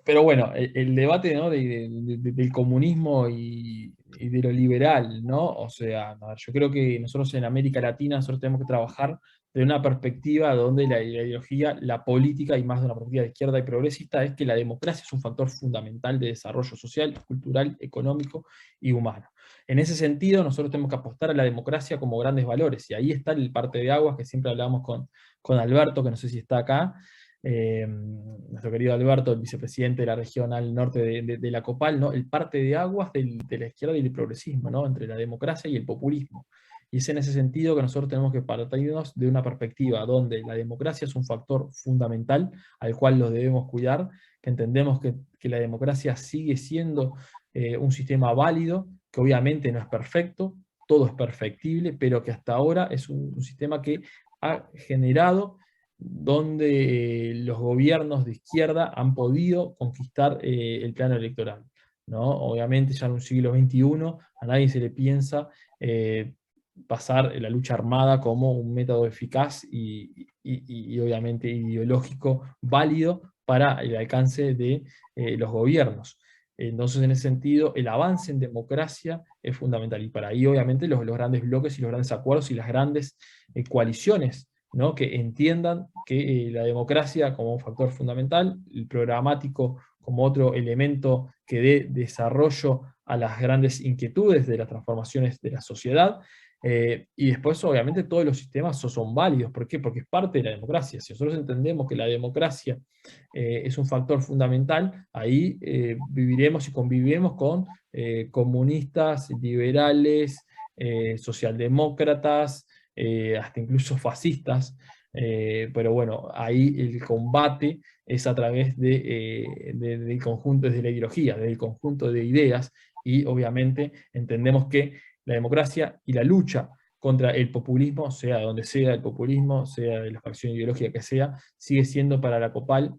Pero bueno, el debate, ¿no?, del comunismo y de lo liberal, ¿no? O sea, yo creo que nosotros en América Latina nosotros tenemos que trabajar de una perspectiva donde la ideología, la política, y más de una perspectiva de izquierda y progresista, es que la democracia es un factor fundamental de desarrollo social, cultural, económico y humano. En ese sentido, nosotros tenemos que apostar a la democracia como grandes valores, y ahí está el parte de aguas que siempre hablamos con Alberto, que no sé si está acá, nuestro querido Alberto, el vicepresidente de la región al norte de la COPAL, ¿no? El parte de aguas de la izquierda y el progresismo, ¿no?, entre la democracia y el populismo. Y es en ese sentido que nosotros tenemos que partirnos de una perspectiva donde la democracia es un factor fundamental al cual lo debemos cuidar, que entendemos que la democracia sigue siendo un sistema válido, que obviamente no es perfecto, todo es perfectible, pero que hasta ahora es un sistema que ha generado donde los gobiernos de izquierda han podido conquistar el plano electoral, ¿no? Obviamente ya en un siglo XXI a nadie se le piensa pasar la lucha armada como un método eficaz y obviamente ideológico válido para el alcance de los gobiernos. Entonces, en ese sentido, el avance en democracia es fundamental. Y para ahí, obviamente, los grandes bloques y los grandes acuerdos y las grandes coaliciones, ¿no? Que entiendan que la democracia como un factor fundamental, el programático como otro elemento que dé desarrollo a las grandes inquietudes de las transformaciones de la sociedad, y después, obviamente, todos los sistemas son válidos. ¿Por qué? Porque es parte de la democracia. Si nosotros entendemos que la democracia es un factor fundamental, ahí viviremos y conviviremos con comunistas, liberales, socialdemócratas, hasta incluso fascistas, pero bueno, ahí el combate es a través del conjunto, desde la ideología, del conjunto de ideas, y obviamente entendemos que la democracia y la lucha contra el populismo, sea de donde sea el populismo, sea de la facción ideológica que sea, sigue siendo para la COPAL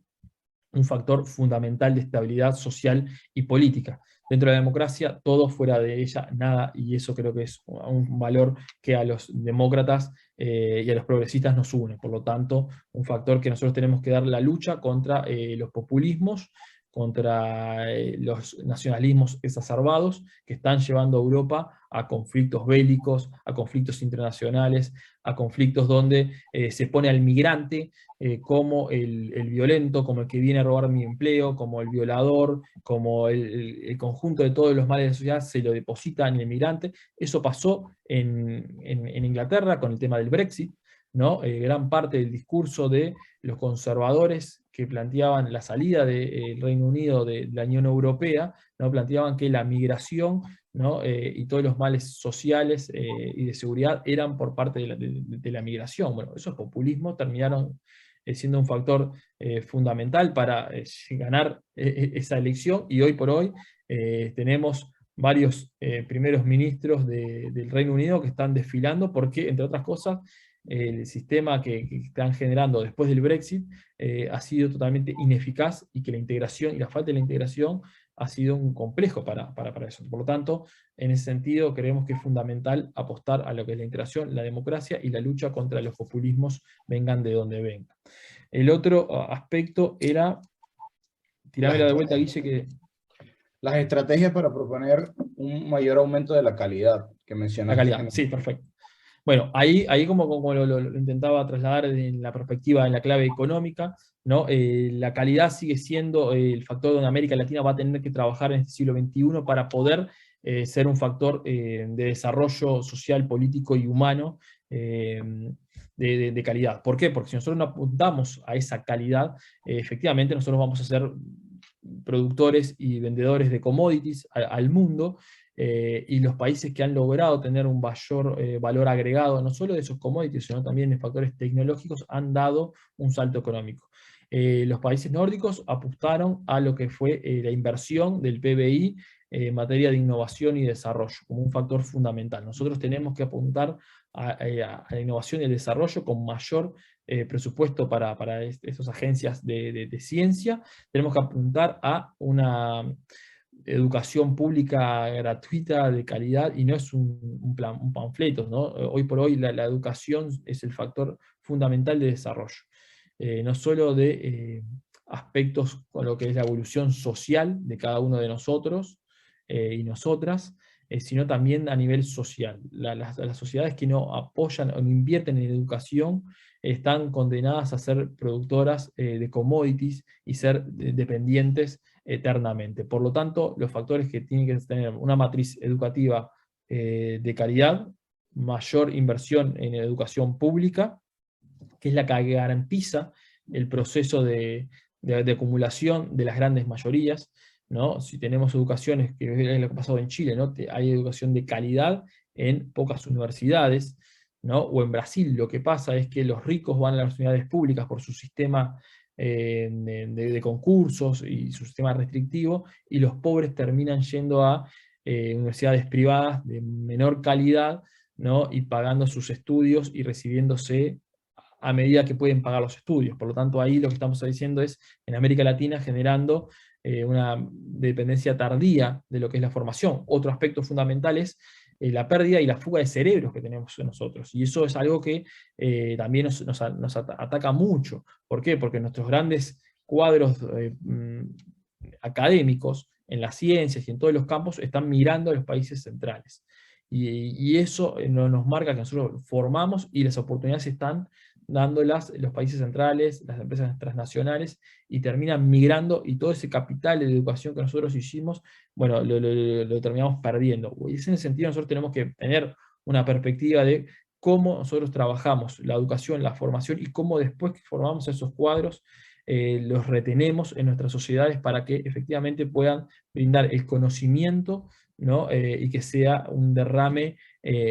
un factor fundamental de estabilidad social y política. Dentro de la democracia, todo, fuera de ella, nada, y eso creo que es un valor que a los demócratas y a los progresistas nos une. Por lo tanto, un factor que nosotros tenemos que dar la lucha contra los populismos, contra los nacionalismos exacerbados que están llevando a Europa a conflictos bélicos, a conflictos internacionales, a conflictos donde se pone al migrante como el violento, como el que viene a robar mi empleo, como el violador, como el conjunto de todos los males de la sociedad se lo deposita en el migrante. Eso pasó en Inglaterra con el tema del Brexit, ¿no? Gran parte del discurso de los conservadores que planteaban la salida del Reino Unido de la Unión Europea, ¿no? Planteaban que la migración, ¿no? Y todos los males sociales y de seguridad eran por parte de la migración. Bueno, esos populismos terminaron siendo un factor fundamental para ganar esa elección, y hoy por hoy tenemos varios primeros ministros del Reino Unido que están desfilando porque, entre otras cosas, el sistema que están generando después del Brexit ha sido totalmente ineficaz, y que la integración y la falta de la integración ha sido un complejo para eso. Por lo tanto, en ese sentido, creemos que es fundamental apostar a lo que es la integración, la democracia y la lucha contra los populismos, vengan de donde vengan. El otro aspecto era, tirámela de vuelta, Guille, que... Las estrategias para proponer un mayor aumento de la calidad que mencionaste. La calidad, sí, perfecto. Bueno, ahí como lo intentaba trasladar en la perspectiva, en la clave económica, ¿no? La calidad sigue siendo el factor donde América Latina va a tener que trabajar en este siglo XXI para poder ser un factor de desarrollo social, político y humano de calidad. ¿Por qué? Porque si nosotros no apuntamos a esa calidad, efectivamente nosotros vamos a ser productores y vendedores de commodities al mundo, y los países que han logrado tener un mayor valor agregado, no solo de esos commodities, sino también de factores tecnológicos, han dado un salto económico. Los países nórdicos apostaron a lo que fue la inversión del PBI en materia de innovación y desarrollo, como un factor fundamental. Nosotros tenemos que apuntar a la innovación y el desarrollo con mayor presupuesto para estas agencias de ciencia. Tenemos que apuntar a una educación pública gratuita, de calidad, y no es un panfleto, ¿no? Hoy por hoy la educación es el factor fundamental de desarrollo, no solo de aspectos con lo que es la evolución social de cada uno de nosotros y nosotras, sino también a nivel social. Las sociedades que no apoyan o no invierten en educación están condenadas a ser productoras de commodities y ser dependientes eternamente. Por lo tanto, los factores que tienen que tener una matriz educativa de calidad, mayor inversión en educación pública, que es la que garantiza el proceso de acumulación de las grandes mayorías, ¿no? Si tenemos educaciones, que es lo que ha pasado en Chile, ¿no? Hay educación de calidad en pocas universidades, ¿no? O en Brasil lo que pasa es que los ricos van a las universidades públicas por su sistema de concursos y su sistema restrictivo, y los pobres terminan yendo a universidades privadas de menor calidad, ¿no? Y pagando sus estudios y recibiéndose a medida que pueden pagar los estudios. Por lo tanto, ahí lo que estamos diciendo es, en América Latina, generando una dependencia tardía de lo que es la formación. Otro aspecto fundamental es la pérdida y la fuga de cerebros que tenemos nosotros. Y eso es algo que también nos ataca mucho. ¿Por qué? Porque nuestros grandes cuadros académicos en las ciencias y en todos los campos están mirando a los países centrales. Y eso nos marca que nosotros formamos y las oportunidades están dándolas los países centrales, las empresas transnacionales, y terminan migrando, y todo ese capital de educación que nosotros hicimos, bueno, lo terminamos perdiendo. Y en ese sentido nosotros tenemos que tener una perspectiva de cómo nosotros trabajamos la educación, la formación, y cómo después que formamos esos cuadros, los retenemos en nuestras sociedades para que efectivamente puedan brindar el conocimiento, ¿no? Y que sea un derrame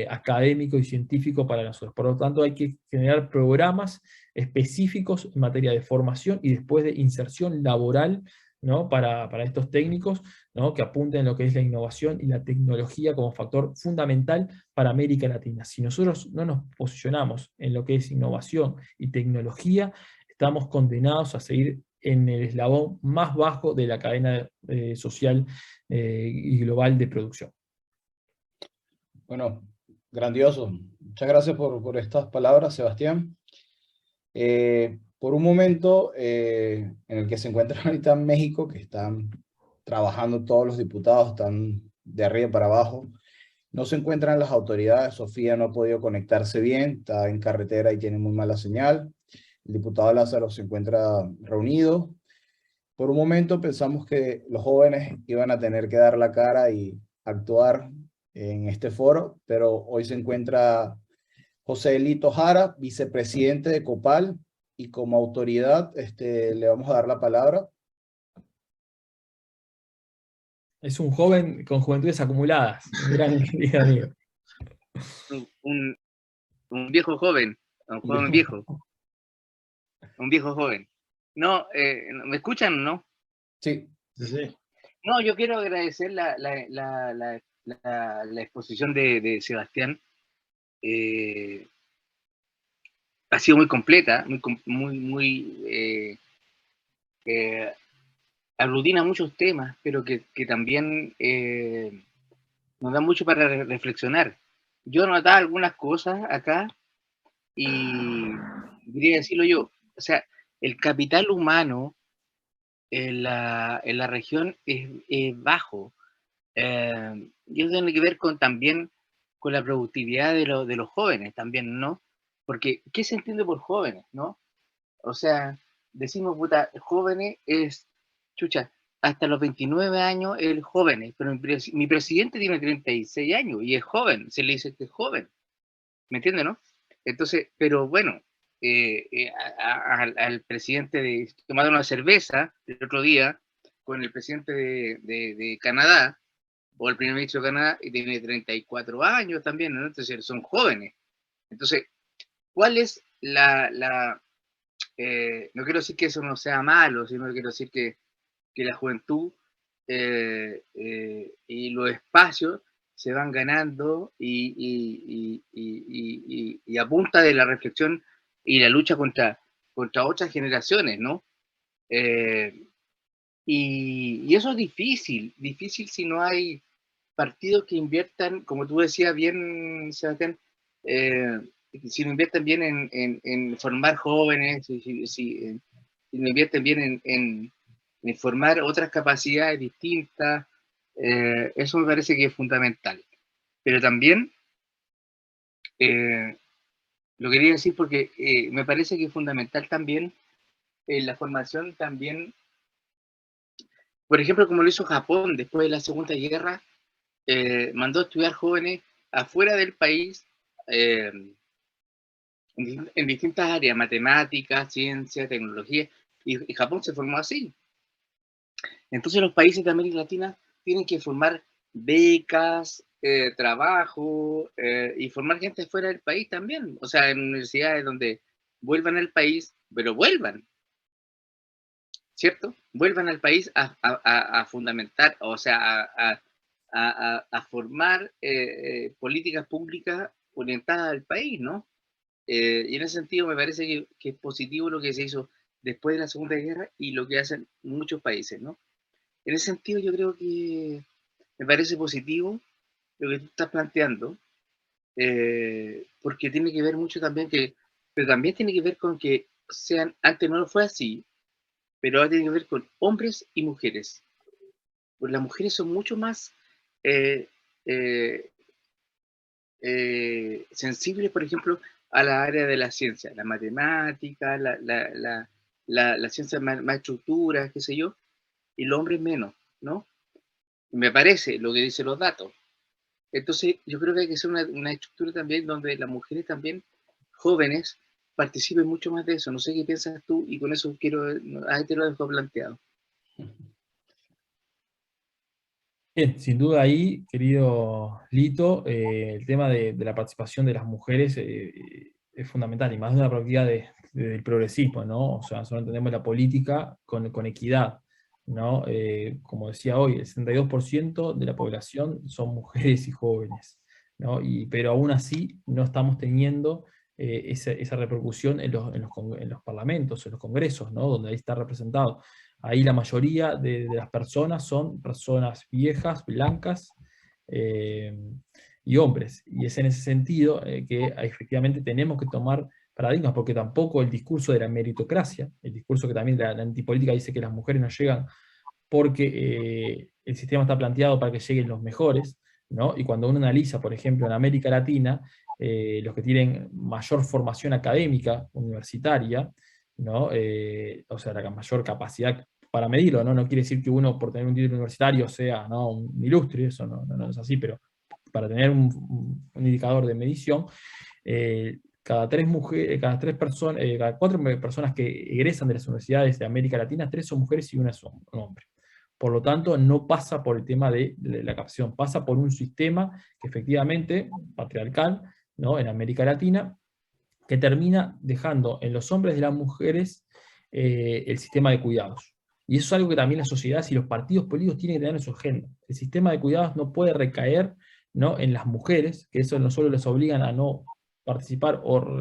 académico y científico para nosotros. Por lo tanto, hay que generar programas específicos en materia de formación y después de inserción laboral, ¿no? Para estos técnicos, ¿no? Que apunten en lo que es la innovación y la tecnología como factor fundamental para América Latina. Si nosotros no nos posicionamos en lo que es innovación y tecnología, estamos condenados a seguir en el eslabón más bajo de la cadena social y global de producción. Bueno, grandioso. Muchas gracias por estas palabras, Sebastián. Por un momento en el que se encuentran ahorita en México, que están trabajando todos los diputados, están de arriba para abajo, no se encuentran las autoridades. Sofía no ha podido conectarse bien, está en carretera y tiene muy mala señal. El diputado Lázaro se encuentra reunido. Por un momento pensamos que los jóvenes iban a tener que dar la cara y actuar en este foro, pero hoy se encuentra José Elito Jara, vicepresidente de Copal, y como autoridad le vamos a dar la palabra. Es un joven con juventudes acumuladas, un gran querido amigo. Un viejo joven, un joven viejo. Un viejo joven. No, ¿me escuchan o no? Sí. Sí. No, yo quiero agradecer la exposición de Sebastián. Ha sido muy completa, muy aglutina muchos temas, pero que también nos da mucho para reflexionar. Yo notaba algunas cosas acá y quería decirlo yo. O sea, el capital humano en la región es bajo. Y eso tiene que ver también con la productividad de los jóvenes también, ¿no? Porque, ¿qué se entiende por jóvenes, no? O sea, decimos, puta, jóvenes es, chucha, hasta los 29 años el jóvenes, pero mi presidente tiene 36 años y es joven, se le dice que es joven, ¿me entiende, no? Entonces, pero bueno, al presidente tomando una cerveza el otro día con el presidente de Canadá, o el primer ministro de Canadá, y tiene 34 años también, ¿no? Entonces son jóvenes. Entonces, ¿cuál es no quiero decir que eso no sea malo, sino que quiero decir que la juventud y los espacios se van ganando y a punta de la reflexión y la lucha contra otras generaciones, ¿no? Y eso es difícil si no hay partidos que inviertan, como tú decías bien, Sebastián, si no invierten bien en formar jóvenes, si no invierten bien en formar otras capacidades distintas, eso me parece que es fundamental. Pero también, lo quería decir porque me parece que es fundamental también la formación también, por ejemplo, como lo hizo Japón después de la Segunda Guerra, mandó a estudiar jóvenes afuera del país en distintas áreas, matemáticas, ciencia, tecnología, y Japón se formó así. Entonces los países de América Latina tienen que formar becas, trabajo y formar gente fuera del país también. O sea, en universidades donde vuelvan al país, pero vuelvan, ¿cierto? Vuelvan al país a fundamentar, o sea, a formar políticas públicas orientadas al país, ¿no? Y en ese sentido me parece que es positivo lo que se hizo después de la Segunda Guerra y lo que hacen muchos países, ¿no? En ese sentido yo creo que me parece positivo lo que tú estás planteando, porque tiene que ver mucho también pero también tiene que ver con que antes no lo fue así, pero ahora tiene que ver con hombres y mujeres. Pues las mujeres son mucho más eh, eh, sensibles, por ejemplo, a la área de la ciencia, la matemática, la ciencia más estructuras, qué sé yo, y los hombres menos, ¿no? Me parece lo que dicen los datos. Entonces, yo creo que hay que hacer una estructura también donde las mujeres también, jóvenes, participen mucho más de eso. No sé qué piensas tú, y con eso ahí te lo dejo planteado. Bien, sin duda ahí, querido Lito, el tema de la participación de las mujeres es fundamental, y más de una perspectiva del progresismo, ¿no? O sea, nosotros entendemos la política con equidad, ¿no? Como decía hoy, el 62% de la población son mujeres y jóvenes, ¿no? Pero aún así no estamos teniendo esa repercusión en los parlamentos, en los congresos, ¿no? Donde ahí está representado. Ahí la mayoría de las personas son personas viejas, blancas, y hombres. Y es en ese sentido que efectivamente tenemos que tomar paradigmas, porque tampoco el discurso de la meritocracia, el discurso que también la antipolítica dice que las mujeres no llegan porque el sistema está planteado para que lleguen los mejores, ¿no? Y cuando uno analiza, por ejemplo, en América Latina, los que tienen mayor formación académica, universitaria, ¿no? O sea, la mayor capacidad para medirlo, ¿no? No quiere decir que uno por tener un título universitario sea, ¿no?, un ilustre, eso no es así, pero para tener un indicador de medición, cada cuatro personas que egresan de las universidades de América Latina, 3 son mujeres y una son un hombre. Por lo tanto, no pasa por el tema de la captación, pasa por un sistema que efectivamente, patriarcal, ¿no?, en América Latina, que termina dejando en los hombres y las mujeres el sistema de cuidados. Y eso es algo que también la sociedad y los partidos políticos tienen que tener en su agenda. El sistema de cuidados no puede recaer, ¿no?, en las mujeres, que eso no solo les obligan a no participar o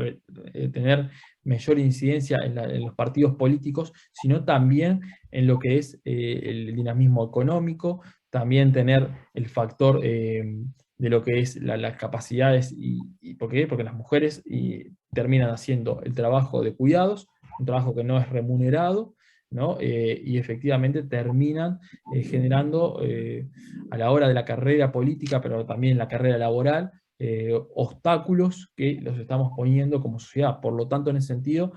tener mayor incidencia en los partidos políticos, sino también en lo que es el dinamismo económico, también tener el factor de lo que es las capacidades, ¿por qué? Porque las mujeres terminan haciendo el trabajo de cuidados, un trabajo que no es remunerado, ¿no? Y efectivamente terminan generando a la hora de la carrera política, pero también en la carrera laboral, obstáculos que los estamos poniendo como sociedad. Por lo tanto, en ese sentido,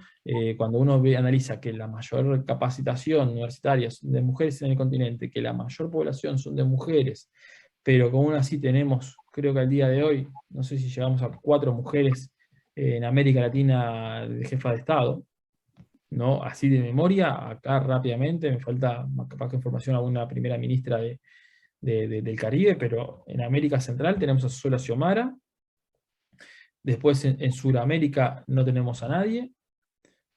cuando uno analiza que la mayor capacitación universitaria son de mujeres en el continente, que la mayor población son de mujeres, pero como aún así tenemos, creo que al día de hoy, no sé si llegamos a 4 mujeres en América Latina de jefa de Estado, ¿no? Así de memoria, acá rápidamente, me falta capaz que información a una primera ministra del Caribe, pero en América Central tenemos a Susana Xiomara, después en Sudamérica no tenemos a nadie.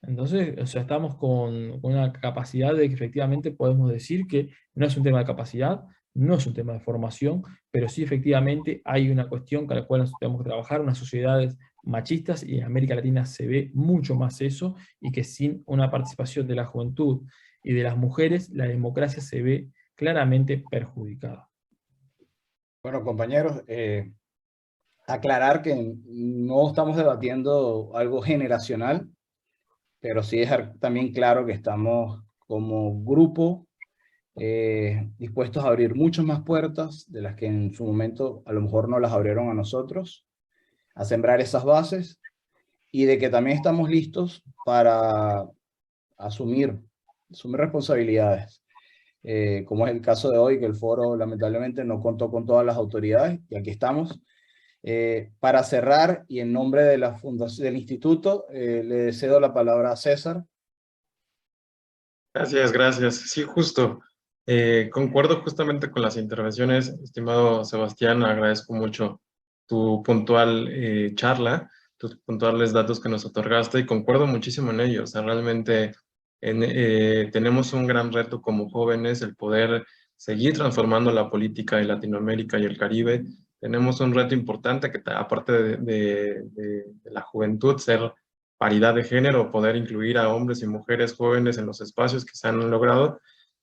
Entonces, o sea, estamos con una capacidad de que efectivamente podemos decir que no es un tema de capacidad, no es un tema de formación, pero sí efectivamente hay una cuestión con la cual nos tenemos que trabajar, unas sociedades machistas, y en América Latina se ve mucho más eso, y que sin una participación de la juventud y de las mujeres, la democracia se ve claramente perjudicada. Bueno, compañeros, aclarar que no estamos debatiendo algo generacional, pero sí dejar también claro que estamos como grupo dispuestos a abrir muchas más puertas de las que en su momento a lo mejor no las abrieron a nosotros, a sembrar esas bases, y de que también estamos listos para asumir responsabilidades. Como es el caso de hoy, que el foro lamentablemente no contó con todas las autoridades, y aquí estamos. Para cerrar, y en nombre de la fundación del instituto, le cedo la palabra a César. Gracias. Sí, justo. Concuerdo justamente con las intervenciones, estimado Sebastián, agradezco mucho tu puntual charla, tus puntuales datos que nos otorgaste, y concuerdo muchísimo en ellos. O sea, realmente tenemos un gran reto como jóvenes, el poder seguir transformando la política de Latinoamérica y el Caribe. Tenemos un reto importante que, aparte de la juventud, ser paridad de género, poder incluir a hombres y mujeres jóvenes en los espacios que se han logrado.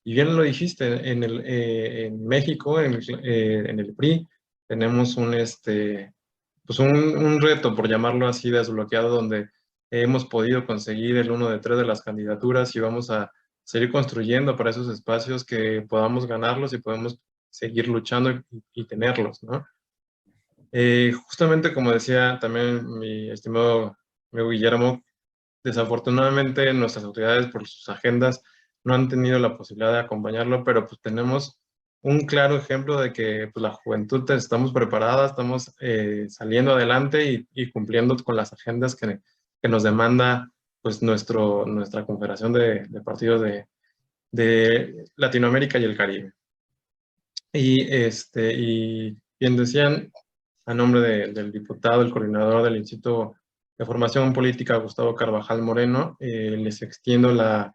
Y bien lo dijiste, en México, en el PRI, tenemos pues un reto, por llamarlo así, desbloqueado, donde hemos podido conseguir el 1 de 3 de las candidaturas y vamos a seguir construyendo para esos espacios que podamos ganarlos y podemos seguir luchando y tenerlos, ¿no? Justamente como decía también mi estimado amigo Guillermo, desafortunadamente nuestras autoridades por sus agendas no han tenido la posibilidad de acompañarlo, pero pues tenemos un claro ejemplo de que pues, la juventud estamos preparadas, estamos saliendo adelante y cumpliendo con las agendas que nos demanda pues nuestra confederación de partidos de Latinoamérica y el Caribe. Y bien decían, a nombre del diputado, el coordinador del Instituto de Formación Política, Gustavo Carvajal Moreno, les extiendo la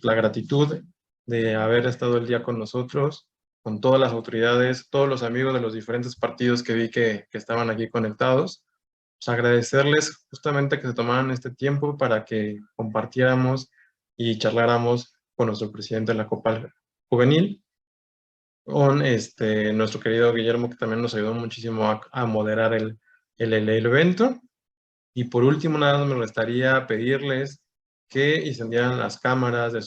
gratitud de haber estado el día con nosotros, con todas las autoridades, todos los amigos de los diferentes partidos que vi que estaban aquí conectados. Pues agradecerles justamente que se tomaran este tiempo para que compartiéramos y charláramos con nuestro presidente de la Copal Juvenil, con nuestro querido Guillermo, que también nos ayudó muchísimo a moderar el evento. Y por último, nada más me restaría pedirles que encendieran las cámaras de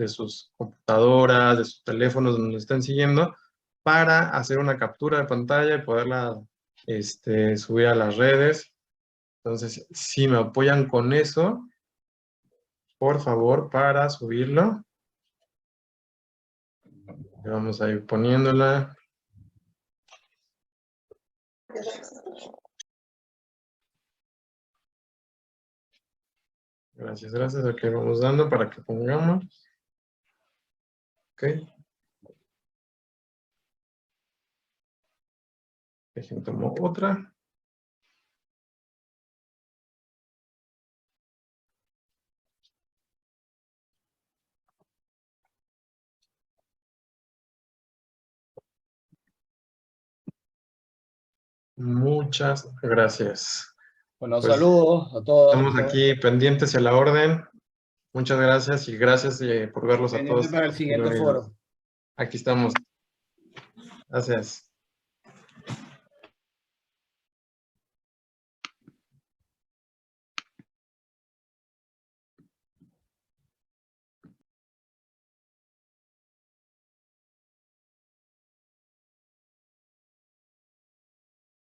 sus computadoras, de sus teléfonos donde nos estén siguiendo, para hacer una captura de pantalla y poderla subir a las redes. Entonces, si me apoyan con eso, por favor, para subirlo. Vamos a ir poniéndola. Gracias, gracias. Aquí vamos dando para que pongamos. Ok. Dejen tomo otra. Muchas gracias. Bueno, Pues, saludos a todos. estamos aquí pendientes y a la orden. Muchas gracias y gracias por verlos a Pendiente todos. para el siguiente foro. Aquí estamos. Gracias.